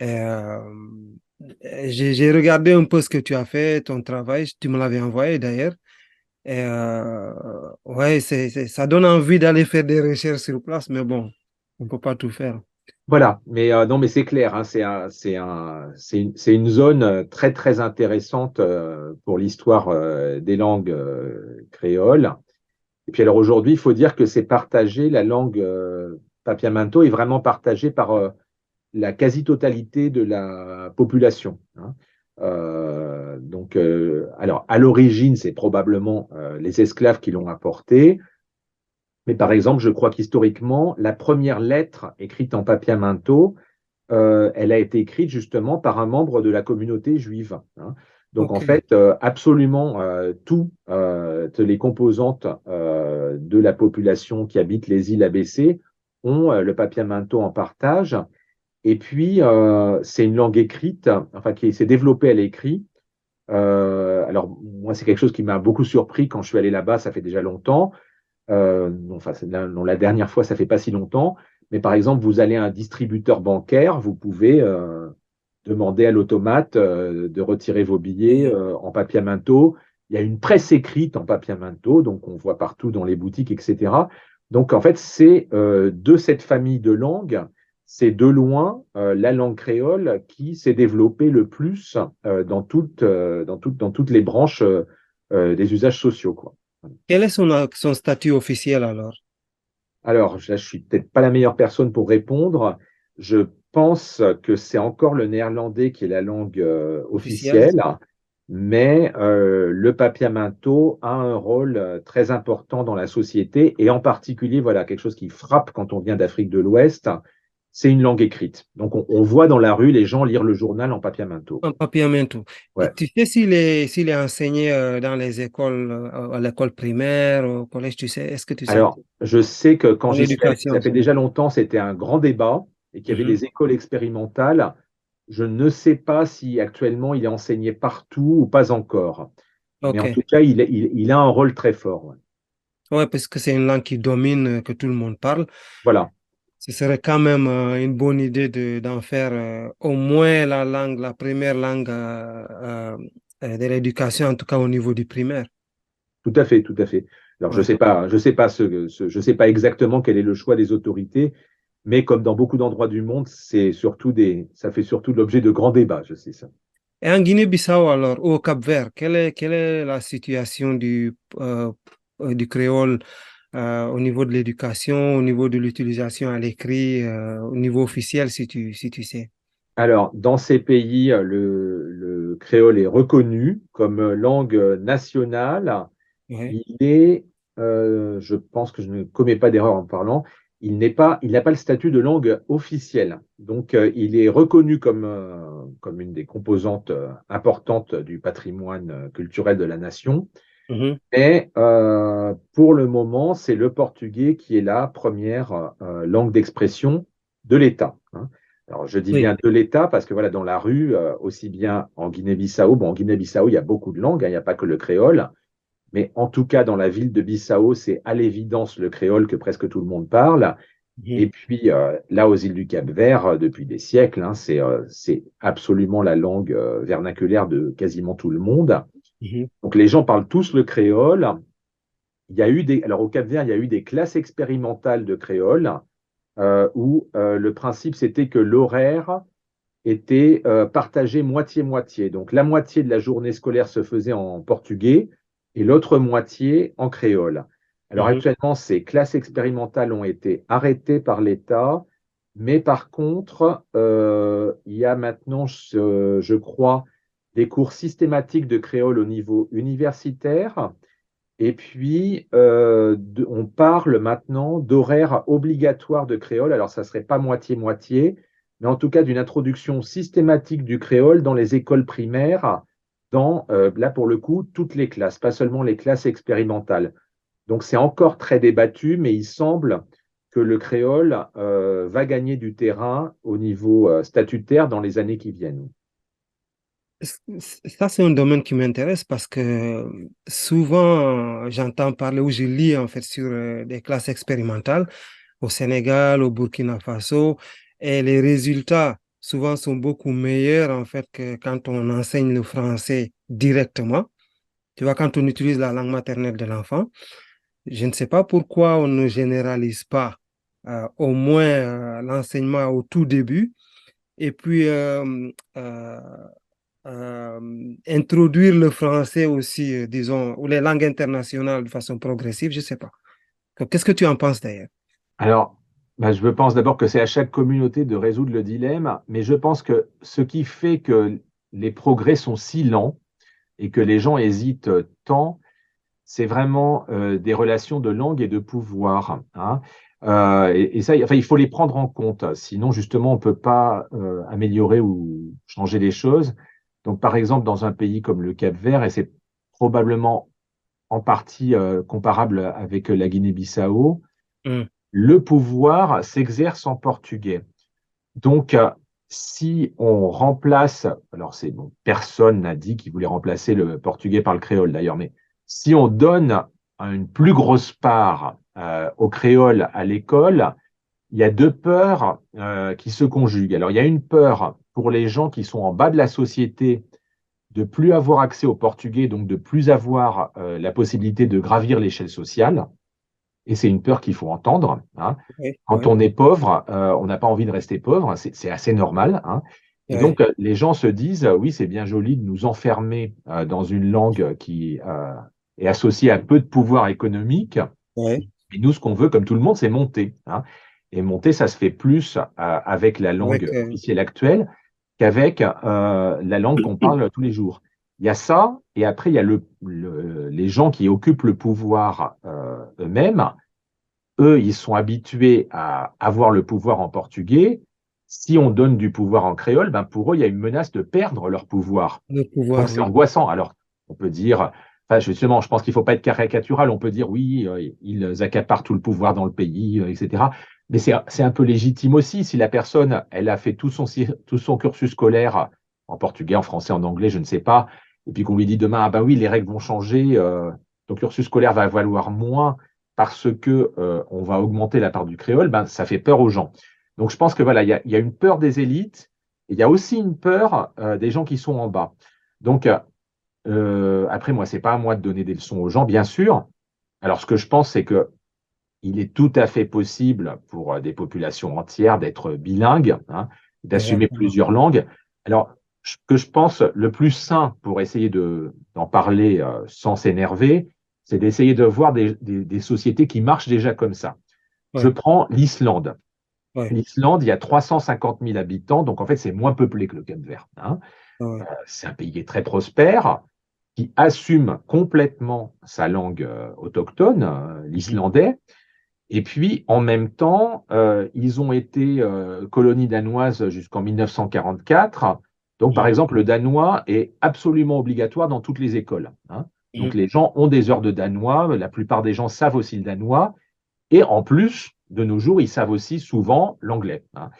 A: Et, j'ai regardé un peu ce que tu as fait, ton travail, tu me l'avais envoyé d'ailleurs. Et ouais, ça donne envie d'aller faire des recherches sur place, mais bon, on ne peut pas tout faire.
B: Voilà, mais non, mais c'est clair, hein, c'est une zone très très intéressante pour l'histoire des langues créoles. Et puis alors aujourd'hui, il faut dire que c'est partagé, la langue papiamento est vraiment partagée par la quasi-totalité de la population, hein. Alors à l'origine, c'est probablement les esclaves qui l'ont apporté, mais par exemple, je crois qu'historiquement, la première lettre écrite en papiamento, elle a été écrite justement par un membre de la communauté juive, hein. Donc en
A: Ok,
B: fait, absolument toutes les composantes de la population qui habite les îles ABC ont le papiamento en partage. Et puis, c'est une langue écrite, enfin qui s'est développée à l'écrit. Alors moi, c'est quelque chose qui m'a beaucoup surpris quand je suis allé là-bas, ça fait déjà longtemps. Enfin, la dernière fois, ça fait pas si longtemps. Mais par exemple, vous allez à un distributeur bancaire, vous pouvez demander à l'automate de retirer vos billets
A: et
B: en papiamento. Il y a une presse écrite en papiamento, donc on voit partout dans les boutiques, etc. Donc en fait, c'est de cette famille de langues, c'est de loin la langue créole qui s'est développée le plus dans toutes les branches des usages sociaux, quoi.
A: quel est son statut officiel alors?
B: Alors, là, je suis peut-être pas la meilleure personne pour répondre. Je pense que c'est encore le néerlandais qui est la langue
A: Officiel?
B: officielle, mais le papiamento a un rôle très important dans la société et en particulier, voilà, quelque chose qui frappe quand on vient d'Afrique de l'Ouest, c'est une langue écrite. Donc, on voit dans la rue les gens lire le journal en papiamento.
A: En papiamento. Et
B: Ouais.
A: tu sais s'il est enseigné dans les écoles, à l'école primaire, au collège, tu sais, est-ce que tu sais?
B: Alors, je sais que quand
A: En
B: j'y suis allé, ça
A: éducation.
B: fait déjà longtemps, c'était un grand débat et qu'il y avait
A: Mhm.
B: des écoles expérimentales. Je ne sais pas si actuellement il est enseigné partout ou pas encore. Mais
A: Ok.
B: en tout cas, il a un rôle très fort. Ouais.
A: Ouais, parce que c'est une langue qui domine, que tout le monde parle.
B: Voilà,
A: Ce serait quand même une bonne idée d'en faire au moins la première langue de l'éducation, en tout cas au niveau du primaire.
B: tout à fait, tout à fait. Alors,
A: Ouais.
B: je sais pas exactement quel est le choix des autorités, mais comme dans beaucoup d'endroits du monde, ça fait surtout l'objet de grands débats, je sais ça.
A: Et en Guinée-Bissau, alors, ou au Cap-Vert, quelle est la situation du créole au niveau de l'éducation, au niveau de l'utilisation à l'écrit, au niveau officiel, si tu sais?
B: Alors, dans ces pays, le créole est reconnu comme langue nationale.
A: Ouais.
B: Il est, je pense que je ne commets pas d'erreur en parlant, il n'a pas le statut de langue officielle. Donc, il est reconnu comme une des composantes importantes du patrimoine culturel de la nation.
A: Mhm.
B: Mais pour le moment, c'est le portugais qui est la première langue d'expression de l'État, hein. Alors, je dis
A: Oui.
B: bien de l'État parce que voilà, dans la rue, aussi bien en Guinée-Bissau, bon, en Guinée-Bissau, il y a beaucoup de langues, hein, il n'y a pas que le créole, mais en tout cas, dans la ville de Bissau, c'est à l'évidence le créole que presque tout le monde parle.
A: Mhm,
B: Et puis, là, aux îles du Cap-Vert, depuis des siècles, hein, c'est absolument la langue vernaculaire de quasiment tout le monde.
A: mhm,
B: Donc, les gens parlent tous le créole. Alors, au Cap-Vert, il y a eu des classes expérimentales de créole où le principe, c'était que l'horaire était partagé moitié-moitié. Donc, la moitié de la journée scolaire se faisait en portugais et l'autre moitié en créole. Alors,
A: mhm.
B: actuellement, ces classes expérimentales ont été arrêtées par l'État, mais par contre, il y a maintenant, je crois, des cours systématiques de créole au niveau universitaire. Et puis, on parle maintenant d'horaires obligatoires de créole. Alors, ça ne serait pas moitié-moitié, mais en tout cas d'une introduction systématique du créole dans les écoles primaires, dans, là pour le coup, toutes les classes, pas seulement les classes expérimentales. Donc, c'est encore très débattu, mais il semble que le créole va gagner du terrain au niveau statutaire dans les années qui viennent.
A: Ça, c'est un domaine qui m'intéresse parce que souvent, j'entends parler ou je lis en fait sur des classes expérimentales au Sénégal, au Burkina Faso, et les résultats souvent sont beaucoup meilleurs en fait que quand on enseigne le français directement. Tu vois, quand on utilise la langue maternelle de l'enfant, je ne sais pas pourquoi on ne généralise pas au moins l'enseignement au tout début et puis introduire le français aussi, disons, ou les langues internationales de façon progressive, je ne sais pas. Qu'est-ce que tu en penses d'ailleurs?
B: Alors, bah, je pense d'abord que c'est à chaque communauté de résoudre le dilemme, mais je pense que ce qui fait que les progrès sont si lents et que les gens hésitent tant, c'est vraiment des relations de langue et de pouvoir, hein. Et ça, enfin, il faut les prendre en compte. Sinon, justement, on ne peut pas améliorer ou changer les choses. Donc, par exemple, dans un pays comme le Cap-Vert, et c'est probablement en partie comparable avec la Guinée-Bissau,
A: Hmm.
B: le pouvoir s'exerce en portugais. Donc, si on remplace, alors c'est bon, personne n'a dit qu'il voulait remplacer le portugais par le créole d'ailleurs, mais si on donne une plus grosse part au créole à l'école, il y a deux peurs qui se conjuguent. Alors, il y a une peur pour les gens qui sont en bas de la société de plus avoir accès au portugais, donc de plus avoir la possibilité de gravir l'échelle sociale. Et c'est une peur qu'il faut entendre, hein.
A: Oui,
B: Quand
A: oui,
B: on est pauvre, on n'a pas envie de rester pauvre, c'est assez normal, hein. Et
A: oui,
B: donc, les gens se disent, oui, c'est bien joli de nous enfermer dans une langue qui est associée à peu de pouvoir économique,
A: oui,
B: mais nous, ce qu'on veut, comme tout le monde, c'est monter, hein. Et monter, ça se fait plus avec la langue
A: avec,
B: officielle actuelle qu'avec la langue qu'on parle tous les jours. Il y a ça, et après, il y a les gens qui occupent le pouvoir eux-mêmes. Eux, ils sont habitués à avoir le pouvoir en portugais. Si on donne du pouvoir en créole, ben pour eux, il y a une menace de perdre leur pouvoir.
A: le
B: Donc,
A: pouvoir,
B: c'est
A: oui.
B: angoissant. Alors, on peut dire, enfin, justement, je pense qu'il ne faut pas être caricatural. On peut dire, oui, ils accaparent tout le pouvoir dans le pays, etc. Mais c'est un peu légitime aussi. Si la personne, elle a fait tout son cursus scolaire en portugais, en français, en anglais, je ne sais pas, et puis qu'on lui dit demain, ah ben oui, les règles vont changer, ton cursus scolaire va valoir moins parce que on va augmenter la part du créole, ben, ça fait peur aux gens. Donc, je pense que voilà, il y a une peur des élites, et il y a aussi une peur des gens qui sont en bas. Donc, après, moi, c'est pas à moi de donner des leçons aux gens, bien sûr. Alors, ce que je pense, c'est que il est tout à fait possible pour des populations entières d'être bilingues, hein, d'assumer
A: Exactement.
B: plusieurs langues. Alors, ce que je pense le plus sain pour essayer d'en parler sans s'énerver, c'est d'essayer de voir des sociétés qui marchent déjà comme ça. Je
A: Oui,
B: prends l'Islande.
A: oui,
B: L'Islande, il y a 350 000 habitants, donc en fait, c'est moins peuplé que le Cap-Vert, hein.
A: oui.
B: C'est un pays qui est très prospère, qui assume complètement sa langue autochtone,
A: Mhm,
B: l'islandais. Et puis, en même temps, ils ont été colonie danoise jusqu'en 1944. Donc, par
A: mhm,
B: exemple, le danois est absolument obligatoire dans toutes les écoles, hein.
A: mhm.
B: Donc, les gens ont des heures de danois. La plupart des gens savent aussi le danois. Et en plus, de nos jours, ils savent aussi souvent l'anglais, hein.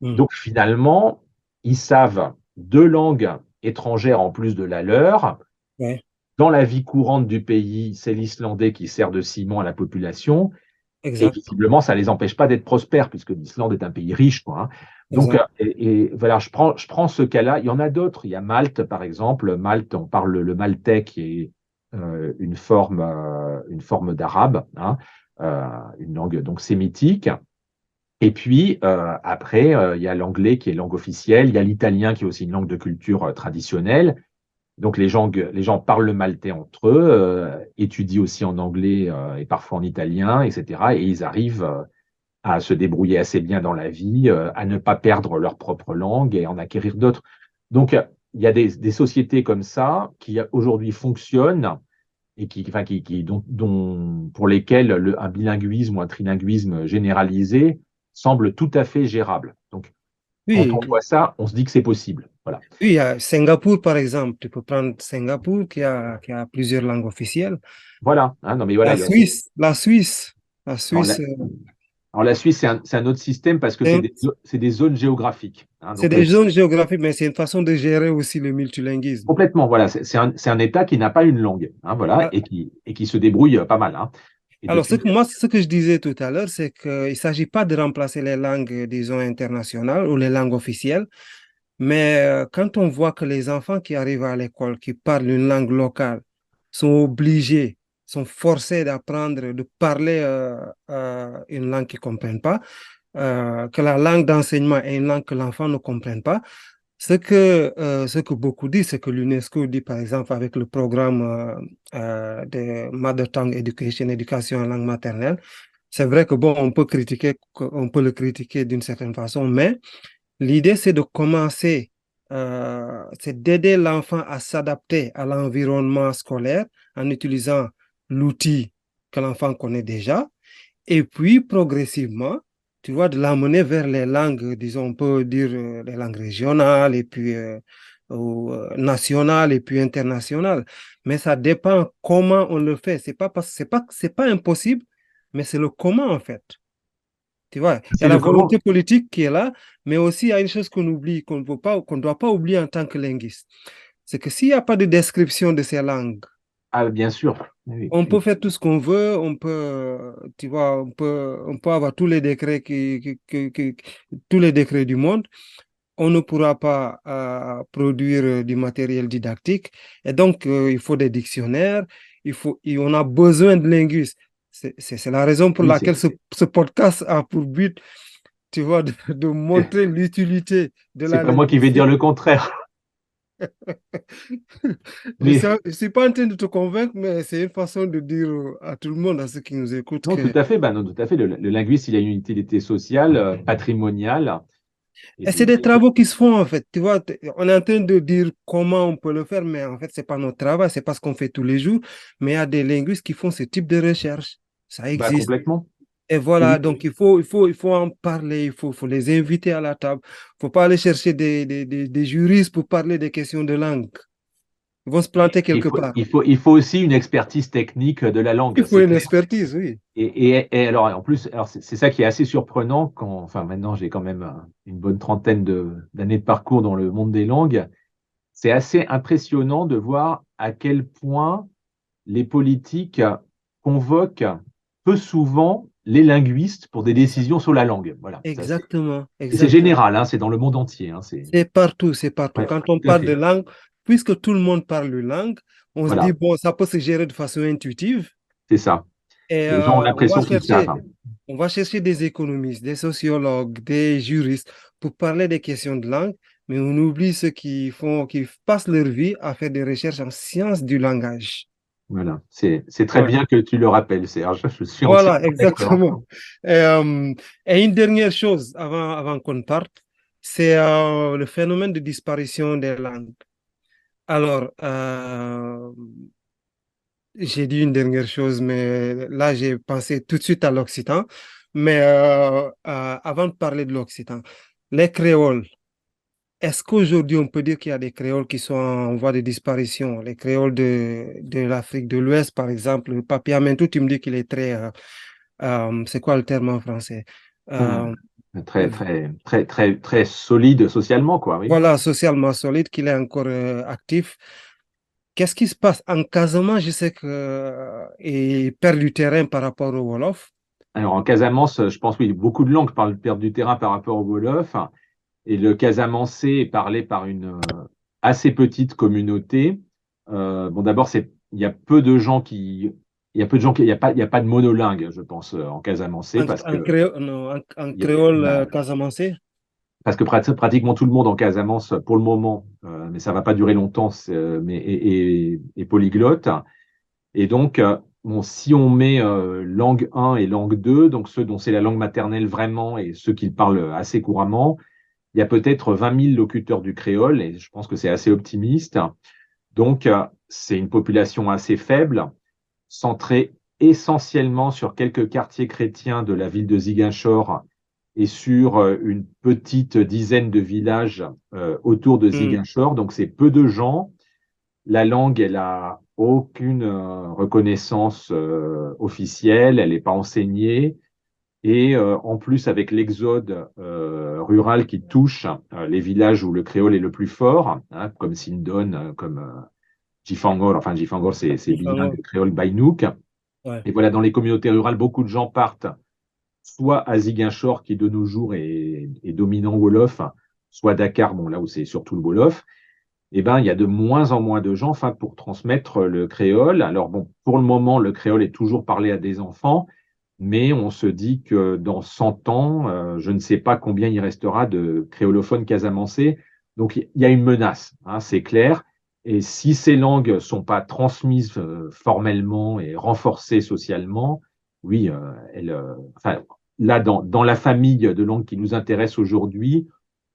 A: Mm.
B: Donc finalement, ils savent deux langues étrangères en plus de la leur.
A: Ouais,
B: Dans la vie courante du pays, c'est l'islandais qui sert de ciment à la population. Et
A: exact,
B: visiblement, ça ne les empêche pas d'être prospères, puisque l'Islande est un pays riche, quoi, hein. Donc,
A: exact.
B: voilà, je prends ce cas-là. Il y en a d'autres. Il y a Malte, par exemple. Malte, on parle le maltais, qui est une forme d'arabe, hein, une langue donc sémitique. Et puis, après, il y a l'anglais qui est langue officielle. Il y a l'italien qui est aussi une langue de culture traditionnelle. Donc les gens parlent le maltais entre eux, étudient aussi en anglais et parfois en italien, etc. Et ils arrivent à se débrouiller assez bien dans la vie, à ne pas perdre leur propre langue et en acquérir d'autres. Donc il y a des sociétés comme ça qui aujourd'hui fonctionnent et enfin, pour lesquelles un bilinguisme ou un trilinguisme généralisé semble tout à fait gérable. Donc quand
A: Oui,
B: on voit ça, on se dit que c'est possible. Voilà.
A: oui, il y a Singapour, par exemple. Tu peux prendre Singapour qui a plusieurs langues officielles.
B: Voilà. Hein, non, mais voilà.
A: La Suisse, la Suisse, la
B: Alors,
A: Suisse,
B: Alors, la Suisse, c'est un autre système parce que c'est
A: c'est
B: des zones géographiques, hein.
A: c'est
B: Donc,
A: des zones géographiques, mais c'est une façon de gérer aussi le multilinguisme.
B: complètement, voilà, c'est un État qui n'a pas une langue, hein, voilà,
A: Ah,
B: et qui se débrouille pas mal, hein. Et
A: alors,
B: depuis,
A: ce que je disais tout à l'heure, c'est qu'il ne s'agit pas de remplacer les langues, disons, internationales ou les langues officielles, mais quand on voit que les enfants qui arrivent à l'école, qui parlent une langue locale, sont obligés, sont forcés d'apprendre, de parler une langue qu'ils ne comprennent pas, que la langue d'enseignement est une langue que l'enfant ne comprenne pas, ce que beaucoup disent, c'est que l'UNESCO dit, par exemple, avec le programme de Mother Tongue Education, éducation en langue maternelle, c'est vrai que bon, on peut le critiquer d'une certaine façon, mais l'idée, c'est de commencer, c'est d'aider l'enfant à s'adapter à l'environnement scolaire en utilisant l'outil que l'enfant connaît déjà, et puis progressivement, tu vois, de l'amener vers les langues, disons, on peut dire les langues régionales, et puis nationales, et puis internationales. Mais ça dépend comment on le fait. C'est pas impossible, mais c'est le comment en fait. Tu vois, il y a
B: c'est
A: la
B: le comment?
A: volonté politique qui est là, mais aussi il y a une chose qu'on oublie, qu'on ne peut pas, qu'on ne doit pas oublier en tant que linguiste. C'est que s'il n'y a pas de description de ces langues,
B: Ah, bien sûr. Oui,
A: on peut
B: oui.
A: faire tout ce qu'on veut, tu vois, on peut avoir tous les décrets tous les décrets du monde. On ne pourra pas produire du matériel didactique. Et donc, il faut des dictionnaires, on a besoin de linguistes. C'est la raison pour
B: Oui,
A: laquelle ce podcast a pour but, tu vois, de montrer l'utilité de
B: c'est
A: la
B: pas moi qui vais dire
A: linguistique.
B: le contraire.
A: Je
B: Mais
A: ne suis pas en train de te convaincre, mais c'est une façon de dire à tout le monde, à ceux qui nous écoutent,
B: non, tout
A: que
B: à fait, bah, non, tout à fait. Le linguiste, il a une utilité sociale, patrimoniale. Et,
A: et c'est des travaux qui se font en fait. Tu vois, on est en train de dire comment on peut le faire, mais en fait, c'est pas notre travail, c'est pas ce qu'on fait tous les jours. Mais il y a des linguistes qui font ce type de recherche. Ça
B: bah,
A: existe.
B: complètement.
A: Et voilà,
B: Et,
A: donc il faut en parler, faut les inviter à la table. Il faut pas aller chercher des juristes pour parler des questions de langue. Ils vont se planter
B: il
A: quelque
B: faut,
A: part.
B: il faut, il faut aussi une expertise technique de la
A: Il
B: langue,
A: faut
B: c'est
A: une
B: clair.
A: expertise, oui.
B: Et alors, en plus, alors c'est ça qui est assez surprenant quand, enfin, maintenant j'ai quand même une bonne trentaine d'années de parcours dans le monde des langues. C'est assez impressionnant de voir à quel point les politiques convoquent peu souvent les linguistes pour des
A: Exact.
B: décisions sur la langue. Voilà, ça c'est.
A: Exactement,
B: Et c'est
A: exactement.
B: général, hein, c'est dans le monde entier, hein,
A: C'est partout, c'est partout.
B: ouais,
A: Quand on
B: tout à
A: parle de
B: fait.
A: langue, puisque tout le monde parle une langue, on se dit,
B: Voilà,
A: bon, ça peut se gérer de façon intuitive.
B: c'est ça.
A: Et
B: Les gens ont l'impression qu'ils savent, hein.
A: on va chercher des économistes, des sociologues, des juristes pour parler des questions de langue, mais on oublie ceux qui passent leur vie à faire des recherches en sciences du langage.
B: Voilà, c'est très
A: Ouais.
B: bien que tu le rappelles, Serge. Je suis
A: Voilà,
B: entièrement d'accord.
A: exactement. Et une dernière chose avant qu'on parte, c'est le phénomène de disparition des langues. Alors, j'ai dit une dernière chose, mais là, j'ai pensé tout de suite à l'occitan. Mais avant de parler de l'occitan, les créoles, est-ce qu'aujourd'hui, on peut dire qu'il y a des créoles qui sont en voie de disparition? Les créoles de l'Afrique de l'Ouest, par exemple, le papiamento, tu me dis qu'il est très... c'est quoi le terme en français? Euh,
B: Hum. Très, très, très, très, très solide socialement, quoi, oui.
A: Voilà, socialement solide, qu'il est encore actif. Qu'est-ce qui se passe en Casamance? Je sais que il perd du terrain par rapport au Wolof.
B: Alors, en Casamance, je pense, oui, beaucoup de langues perdent du terrain par rapport au Wolof. Et le casamançais est parlé par une assez petite communauté. Bon, d'abord, il y a peu de gens qui, il y a peu de gens qui, il y a pas de monolingue, je pense, en casamançais, parce que,
A: Non, en
B: il y a-
A: créole
B: bah,
A: casamançais.
B: parce que pratiquement tout le monde en Casamance, pour le moment, mais ça va pas durer longtemps, est polyglotte. Et donc, bon, si on met langue 1 et langue 2, donc ceux dont c'est la langue maternelle vraiment et ceux qui le parlent assez couramment, il y a peut-être 20 000 locuteurs du créole, et je pense que c'est assez optimiste. Donc, c'est une population assez faible, centrée essentiellement sur quelques quartiers chrétiens de la ville de Ziguinchor et sur une petite dizaine de villages autour de
A: Hmm.
B: Ziguinchor. Donc, c'est peu de gens. La langue, elle a aucune reconnaissance officielle, elle n'est pas enseignée. Et en plus, avec l'exode rural qui touche les villages où le créole est le plus fort, hein, comme Sindon, comme Jifangor, enfin Jifangor, c'est
A: Ifango.
B: bilingue créole Baïnouk.
A: Ouais.
B: Et voilà, dans les communautés rurales, beaucoup de gens partent soit à Ziguinchor, qui de nos jours est dominant Wolof, soit Dakar, bon, là où c'est surtout le Wolof. Eh ben, il y a de moins en moins de gens, enfin, pour transmettre le créole. Alors bon, pour le moment, le créole est toujours parlé à des enfants, mais on se dit que dans 100 ans, je ne sais pas combien il restera de créolophones casamançais. Donc il y a une menace, hein, c'est clair. Et si ces langues sont pas transmises formellement et renforcées socialement, oui, enfin, là, dans la famille de langues qui nous intéresse aujourd'hui,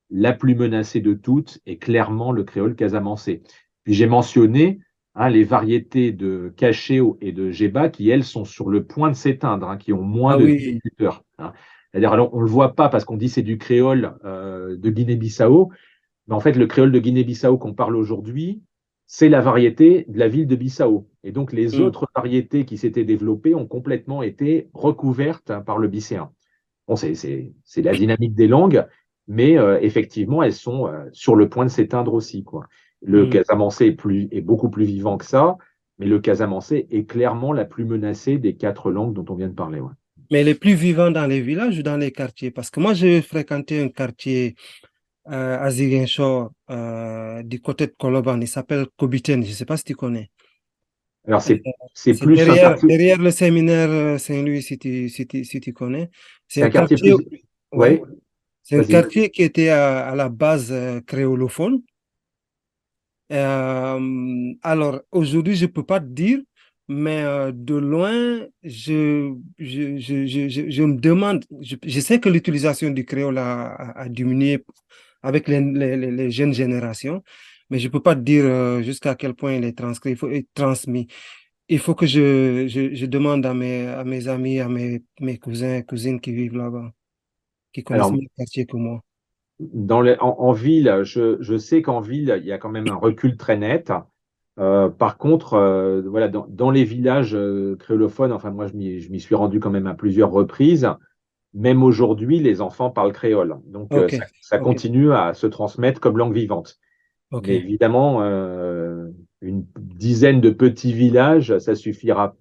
B: la plus menacée de toutes est clairement le créole casamançais. Puis j'ai mentionné les variétés de cachéo et de géba qui, elles, sont sur le point de s'éteindre, qui ont moins
A: Ah
B: de 10
A: oui.
B: locuteurs. C'est-à-dire, alors, on ne le voit pas parce qu'on dit c'est du créole de Guinée-Bissau, mais en fait, le créole de Guinée-Bissau qu'on parle aujourd'hui, c'est la variété de la ville de Bissau. Et donc, les
A: Hmm.
B: autres variétés qui s'étaient développées ont complètement été recouvertes par le bicéen. Bon, c'est la dynamique des langues, mais effectivement, elles sont sur le point de s'éteindre aussi, quoi. Le
A: Hmm.
B: casamançais est beaucoup plus vivant que ça, mais le casamançais est clairement la plus menacée des quatre langues dont on vient de parler. Ouais.
A: Mais les plus vivants dans les villages ou dans les quartiers? Parce que moi, j'ai fréquenté un quartier à Ziguinchor, du côté de Koloban. Il s'appelle Kobiten. Je ne sais pas si tu connais.
B: Alors,
A: Euh,
B: c'est
A: C'est
B: plus un quartier,
A: derrière le séminaire Saint-Louis, si tu connais. C'est
B: c'est
A: un
B: un quartier
A: quartier,
B: plus.
A: ouais,
B: Ouais,
A: c'est un
B: vas-y.
A: quartier qui était à la base créolophone. Alors, aujourd'hui, je ne peux pas te dire, mais de loin, je me demande, je sais que l'utilisation du créole a diminué avec les jeunes générations, mais je ne peux pas te dire jusqu'à quel point il est transcrit, il faut être transmis. Il faut que je demande à mes amis, mes cousins et cousines qui vivent là-bas, qui connaissent
B: Alors,
A: mieux le quartier que moi.
B: en ville, je sais qu'en ville, il y a quand même un recul très net. Par contre, voilà, dans les villages créolophones, enfin moi je m'y suis rendu quand même à plusieurs reprises. Même aujourd'hui, les enfants parlent créole. Donc
A: Ok,
B: ça
A: ok,
B: continue à se transmettre comme langue vivante.
A: ok.
B: Mais évidemment, une dizaine de petits villages, ça suffira.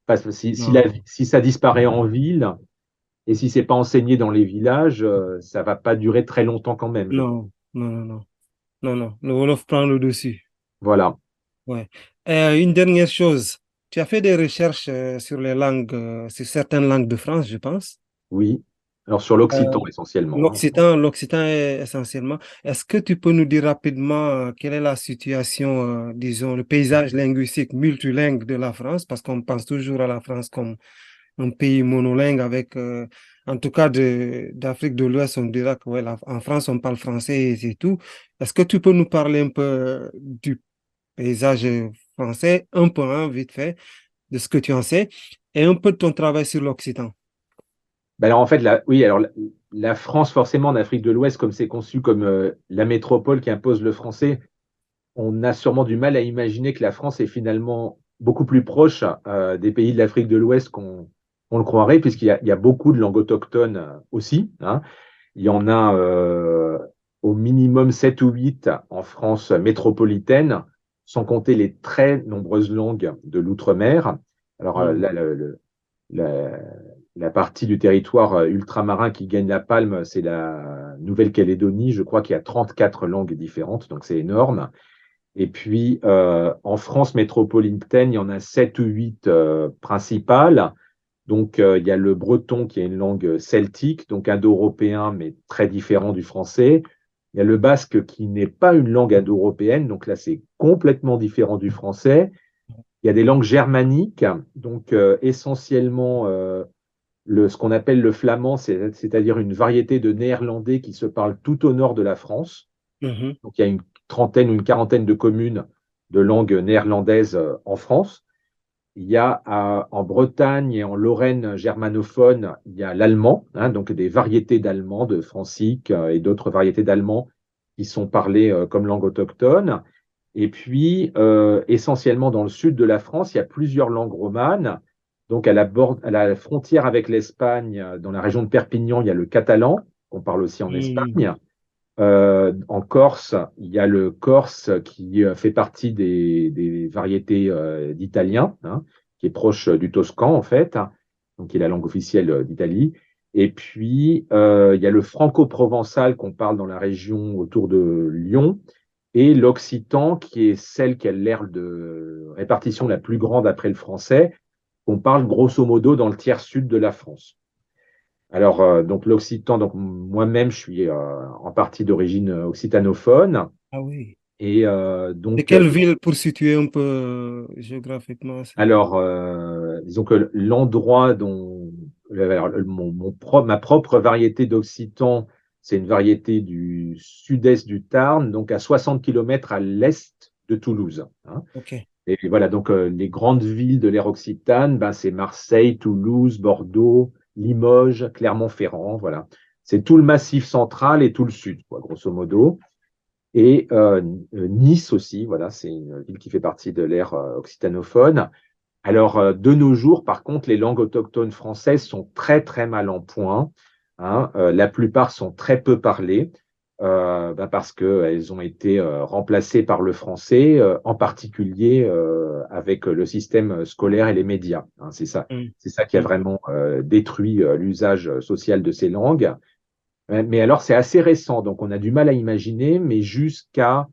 B: Parce que
A: Non,
B: si ça disparaît en ville et si c'est pas enseigné dans les villages, ça va pas durer très longtemps quand même, je pense.
A: non, non, non, non. Non, non, le Wolof prend le dessus.
B: Voilà.
A: Ouais. Une dernière chose, tu as fait des recherches sur les langues, sur certaines langues de France, je pense.
B: Oui. Alors sur
A: Euh,
B: l'occitan essentiellement, hein.
A: L'occitan essentiellement. Est-ce que tu peux nous dire rapidement quelle est la situation, disons, le paysage linguistique multilingue de la France? Parce qu'on pense toujours à la France comme un pays monolingue avec, en tout cas d'Afrique de l'Ouest, on dira que ouais, en France, on parle français et c'est tout. Est-ce que tu peux nous parler un peu du paysage français, un peu, hein, vite fait, de ce que tu en sais, et un peu de ton travail sur l'Occitan.
B: Ben alors en fait, oui, alors la France, forcément, en Afrique de l'Ouest, comme c'est conçu comme la métropole qui impose le français, on a sûrement du mal à imaginer que la France est finalement beaucoup plus proche des pays de l'Afrique de l'Ouest qu'on le croirait, puisqu'il y a beaucoup de langues autochtones aussi, hein. Il y en a au minimum 7 ou 8 en France métropolitaine, sans compter les très nombreuses langues de l'outre-mer. Alors
A: Mm.
B: là, la, la partie du territoire ultramarin qui gagne la palme, c'est la Nouvelle-Calédonie. Je crois qu'il y a 34 langues différentes, donc c'est énorme. Et puis, en France métropolitaine, il y en a 7 ou 8 principales. Donc, il y a le breton qui est une langue celtique, donc indo-européen, mais très différent du français. Il y a le basque qui n'est pas une langue indo-européenne, donc là, c'est complètement différent du français. Il y a des langues germaniques, donc essentiellement ce qu'on appelle le flamand, c'est-à-dire une variété de néerlandais qui se parle tout au nord de la France.
A: Mhm.
B: Donc, il y a une trentaine ou une quarantaine de communes de langue néerlandaise en France. Il y a en Bretagne et en Lorraine germanophone, il y a l'allemand, hein, donc des variétés d'allemand, de francique et d'autres variétés d'allemand qui sont parlées comme langue autochtone. Et puis, essentiellement dans le sud de la France, il y a plusieurs langues romanes. Donc, à la frontière avec l'Espagne, dans la région de Perpignan, il y a le catalan, qu'on parle aussi en
A: Mm.
B: Espagne. En Corse, il y a le corse qui fait partie des variétés d'italien, hein, qui est proche du toscan en fait, hein, donc qui est la langue officielle d'Italie. Et puis, il y a le franco-provençal qu'on parle dans la région autour de Lyon, et l'occitan qui est celle qui a l'air de répartition la plus grande après le français, qu'on parle grosso modo dans le tiers sud de la France. Alors, donc l'occitan, donc moi-même, je suis en partie d'origine occitanophone.
A: Ah oui.
B: Et
A: Et
B: donc,
A: quelle ville pour situer un peu géographiquement ça?
B: alors, disons que l'endroit alors, ma propre variété d'occitan, c'est une variété du sud-est du Tarn, donc à 60 km à l'est de Toulouse, hein.
A: Ok.
B: Et voilà, donc les grandes villes de l'ère occitane, ben, c'est Marseille, Toulouse, Bordeaux, Limoges, Clermont-Ferrand, voilà. C'est tout le massif central et tout le sud, quoi, grosso modo. Et Nice aussi, voilà, c'est une ville qui fait partie de l'ère occitanophone. Alors, de nos jours, par contre, les langues autochtones françaises sont très, très mal en point, hein. La plupart sont très peu parlées parce qu'elles ont été remplacées par le français, en particulier avec le système scolaire et les médias, hein.
A: Mm.
B: C'est ça qui a
A: Mm.
B: vraiment détruit l'usage social de ces langues. Mais alors, c'est assez récent, donc on a du mal à imaginer, mais jusqu'à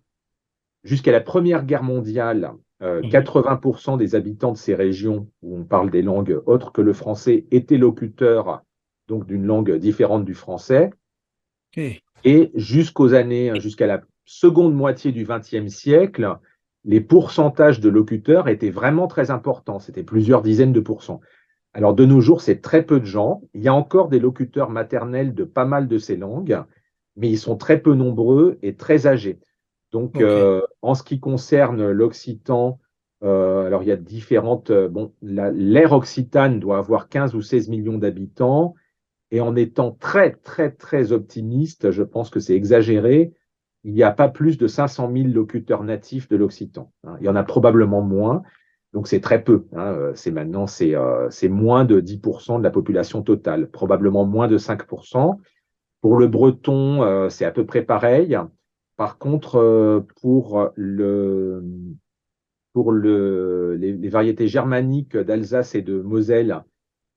B: la Première Guerre mondiale,
A: Mhm.
B: 80% des habitants de ces régions où on parle des langues autres que le français étaient locuteurs donc d'une langue différente du français.
A: Ok.
B: Et jusqu'à la seconde moitié du XXe siècle, les pourcentages de locuteurs étaient vraiment très importants. C'était plusieurs dizaines de pourcents. Alors, de nos jours, c'est très peu de gens. Il y a encore des locuteurs maternels de pas mal de ces langues, mais ils sont très peu nombreux et très âgés. Donc,
A: Ok.
B: en ce qui concerne l'occitan, alors il y a différentes. Bon, l'ère occitane doit avoir 15 ou 16 millions d'habitants, et en étant très, très, très optimiste, je pense que c'est exagéré. Il n'y a pas plus de 500 000 locuteurs natifs de l'occitan, hein. Il y en a probablement moins. Donc c'est très peu, hein. C'est moins de 10% de la population totale, probablement moins de 5%. Pour le breton, c'est à peu près pareil. Par contre, les variétés germaniques d'Alsace et de Moselle,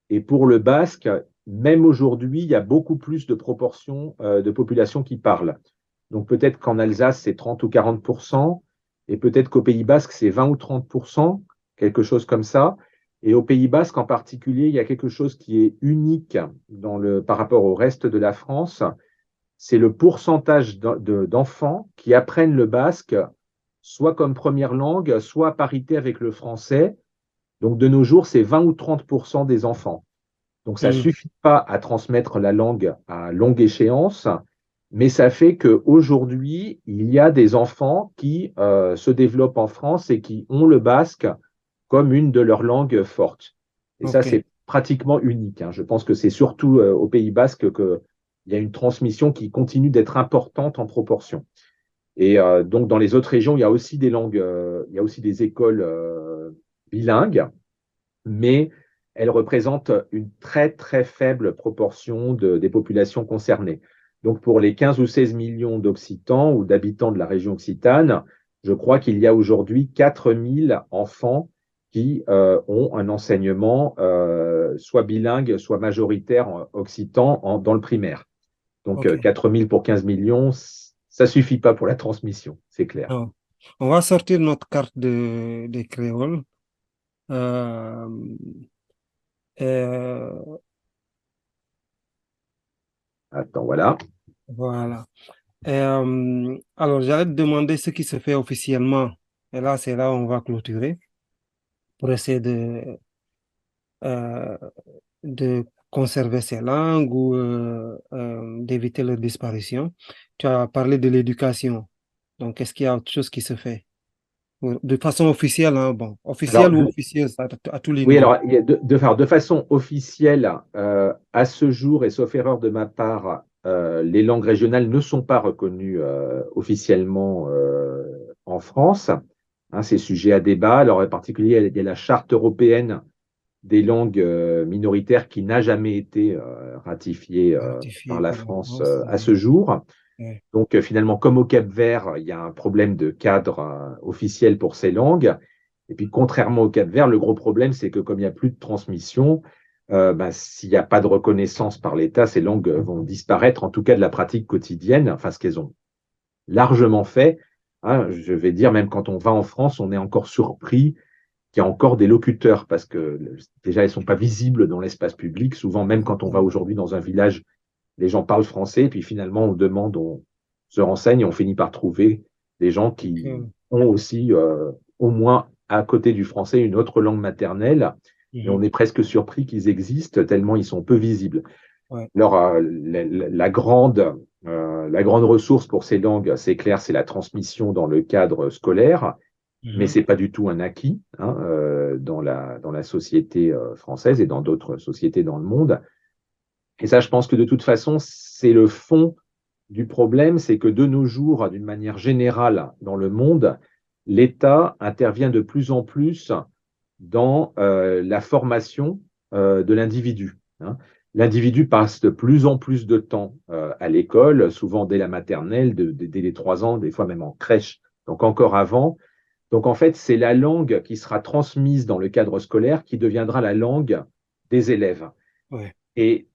B: et pour le basque, même aujourd'hui, il y a beaucoup plus de proportions de population qui parlent. Donc peut-être qu'en Alsace, c'est 30 ou 40%, et peut-être qu'au Pays basque, c'est 20 ou 30%, quelque chose comme ça. Et au Pays basque en particulier, il y a quelque chose qui est unique par rapport au reste de la France, c'est le pourcentage d'enfants qui apprennent le basque, soit comme première langue, soit à parité avec le français. Donc de nos jours, c'est 20 ou 30% des enfants. Donc, ça ne
A: Mm.
B: suffit pas à transmettre la langue à longue échéance, mais ça fait qu'aujourd'hui, il y a des enfants qui se développent en France et qui ont le basque comme une de leurs langues fortes. Et ça,
A: Ok.
B: c'est pratiquement unique, hein. Je pense que c'est surtout au Pays basque qu'il y a une transmission qui continue d'être importante en proportion. Et donc, dans les autres régions, il y a aussi des langues, il y a aussi des écoles bilingues, mais elles représentent une très, très faible proportion des populations concernées. Donc, pour les 15 ou 16 millions d'Occitans ou d'habitants de la région occitane, je crois qu'il y a aujourd'hui 4000 enfants qui ont un enseignement soit bilingue, soit majoritaire occitan dans le primaire. Donc,
A: Ok.
B: 4000 pour 15 millions, ça ne suffit pas pour la transmission, c'est clair.
A: Alors, on va sortir notre carte des créoles. Euh, euh,
B: Attends, voilà.
A: voilà. Alors, j'allais te demander ce qui se fait officiellement. Et là, c'est là où on va clôturer pour essayer euh, de conserver ces langues ou d'éviter leur disparition. Tu as parlé de l'éducation. Donc, est-ce qu'il y a autre chose qui se fait? De façon officielle, hein, bon,
B: Alors,
A: officielle ou officieuse, à tous les
B: oui,
A: niveaux.
B: alors, il y a de façon officielle, à ce jour, et sauf erreur de ma part, les langues régionales ne sont pas reconnues officiellement en France. Hein, c'est sujet à débat. Alors, en particulier, il y a la Charte européenne des langues minoritaires qui n'a jamais été ratifiée par
A: Ratifié
B: la
A: par la
B: France
A: France.
B: à ce jour.
A: Ouais.
B: Donc, finalement, comme au Cap-Vert, il y a un problème de cadre officiel pour ces langues. Et puis, contrairement au Cap-Vert, le gros problème, c'est que comme il n'y a plus de transmission, s'il n'y a pas de reconnaissance par l'État, ces langues vont disparaître, en tout cas de la pratique quotidienne, enfin, ce qu'elles ont largement fait. Hein, je vais dire, même quand on va en France, on est encore surpris qu'il y a encore des locuteurs, parce que déjà, elles ne sont pas visibles dans l'espace public. Souvent, même quand on va
A: Exactement.
B: aujourd'hui dans un village, les gens parlent français, et puis finalement, on demande, on se renseigne, et on finit par trouver des gens qui
A: Euh,
B: ont aussi, au moins à côté du français, une autre langue maternelle, et on
A: mhm.
B: est presque surpris qu'ils existent tellement ils sont peu visibles.
A: Ouais.
B: Alors, la grande ressource pour ces langues, c'est clair, c'est la transmission dans le cadre scolaire, mais
A: Mhm.
B: c'est pas du tout un acquis hein, dans la société française et dans d'autres sociétés dans le monde. Et ça, je pense que de toute façon, c'est le fond du problème, c'est que de nos jours, d'une manière générale dans le monde, l'État intervient de plus en plus dans la formation de l'individu. Hein. L'individu passe de plus en plus de temps à l'école, souvent dès la maternelle, dès les 3 ans, des fois même en crèche, donc encore avant. Donc en fait, c'est la langue qui sera transmise dans le cadre scolaire qui deviendra la langue des élèves.
A: Ouais.
B: Et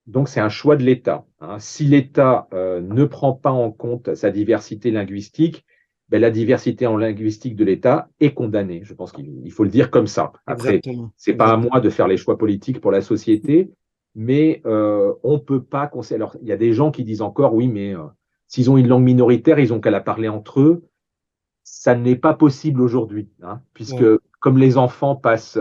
B: donc, c'est un choix de l'État. Hein. Si l'État ne prend pas en compte sa diversité linguistique, ben, la diversité en linguistique de l'État est condamnée. Je pense qu'il faut le dire comme ça. Après,
A: Exactement.
B: c'est pas à moi
A: Exactement.
B: de faire les choix politiques pour la société, mais on peut pas. Alors, il y a des gens qui disent encore, oui, mais s'ils ont une langue minoritaire, ils ont qu'à la parler entre eux. Ça n'est pas possible aujourd'hui, hein, puisque
A: Ouais.
B: comme les enfants passent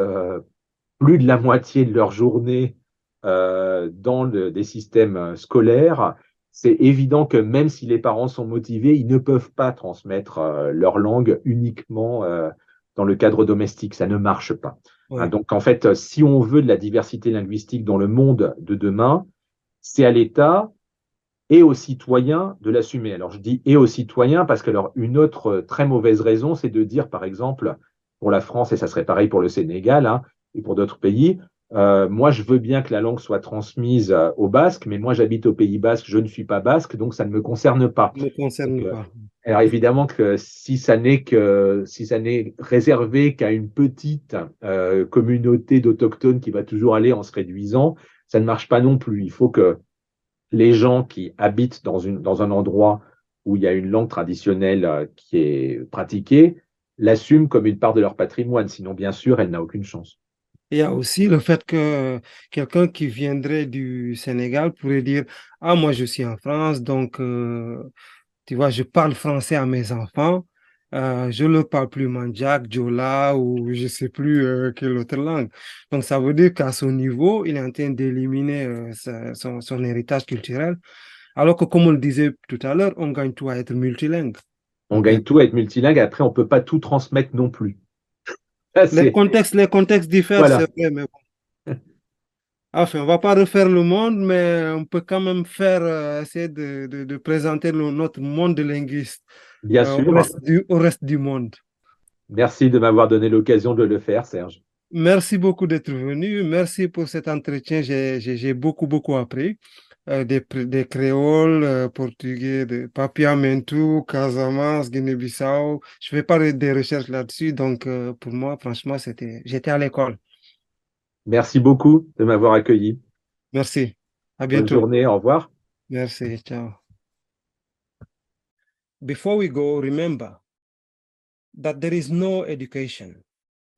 B: plus de la moitié de leur journée dans des systèmes scolaires, c'est évident que même si les parents sont motivés, ils ne peuvent pas transmettre leur langue uniquement dans le cadre domestique. Ça ne marche pas. Hein,
A: Ouais.
B: donc, en fait, si on veut de la diversité linguistique dans le monde de demain, c'est à l'État et aux citoyens de l'assumer. Alors, je dis et aux citoyens parce que alors, une autre très mauvaise raison, c'est de dire, par exemple, pour la France, et ça serait pareil pour le Sénégal hein, et pour d'autres pays, moi, je veux bien que la langue soit transmise au basque, mais moi, j'habite au Pays basque, je ne suis pas basque, donc ça ne me concerne pas.
A: Ne
B: Donc,
A: concerne pas.
B: alors évidemment que si ça n'est réservé qu'à une petite communauté d'autochtones qui va toujours aller en se réduisant, ça ne marche pas non plus. Il faut que les gens qui habitent dans un endroit où il y a une langue traditionnelle qui est pratiquée l'assument comme une part de leur patrimoine. Sinon, bien sûr, elle n'a aucune chance.
A: Il y a aussi le fait que quelqu'un qui viendrait du Sénégal pourrait dire, ah, moi je suis en France, donc tu vois, je parle français à mes enfants. Je ne parle plus Mandjak, Diola ou je ne sais plus quelle autre langue. Donc, ça veut dire qu'à son niveau, il est en train d'éliminer son héritage culturel. Alors que, comme on le disait tout à l'heure, on gagne tout à être multilingue.
B: On gagne tout à être multilingue. Après, on ne peut pas tout transmettre non plus. Ça,
A: Les contextes diffèrent,
B: voilà.
A: c'est vrai, mais bon. Enfin, on ne va pas refaire le monde, mais on peut quand même faire, essayer de présenter notre monde de linguistes
B: Bien sûr.
A: au reste du monde.
B: Merci de m'avoir donné l'occasion de le faire, Serge.
A: Merci beaucoup d'être venu. Merci pour cet entretien. J'ai beaucoup, beaucoup appris. des créoles, portugais, de Papiamentu, Casamance, Guinée-Bissau. Je fais pas des recherches là-dessus, donc pour moi, franchement, j'étais à l'école.
B: Merci beaucoup de m'avoir accueilli.
A: Merci. À
B: Bonne
A: bientôt.
B: journée, au revoir.
A: Merci. Ciao. Before we go, remember that there is no education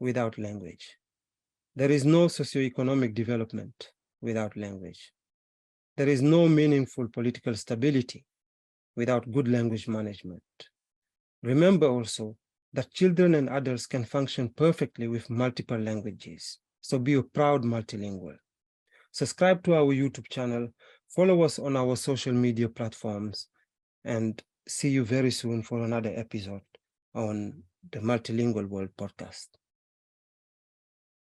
A: without language. There is no socioeconomic development without language. There is no meaningful political stability without good language management. Remember also that children and adults can function perfectly with multiple languages. So be a proud multilingual. Subscribe to our YouTube channel, follow us on our social media platforms, and see you very soon for another episode on the Multilingual World Podcast.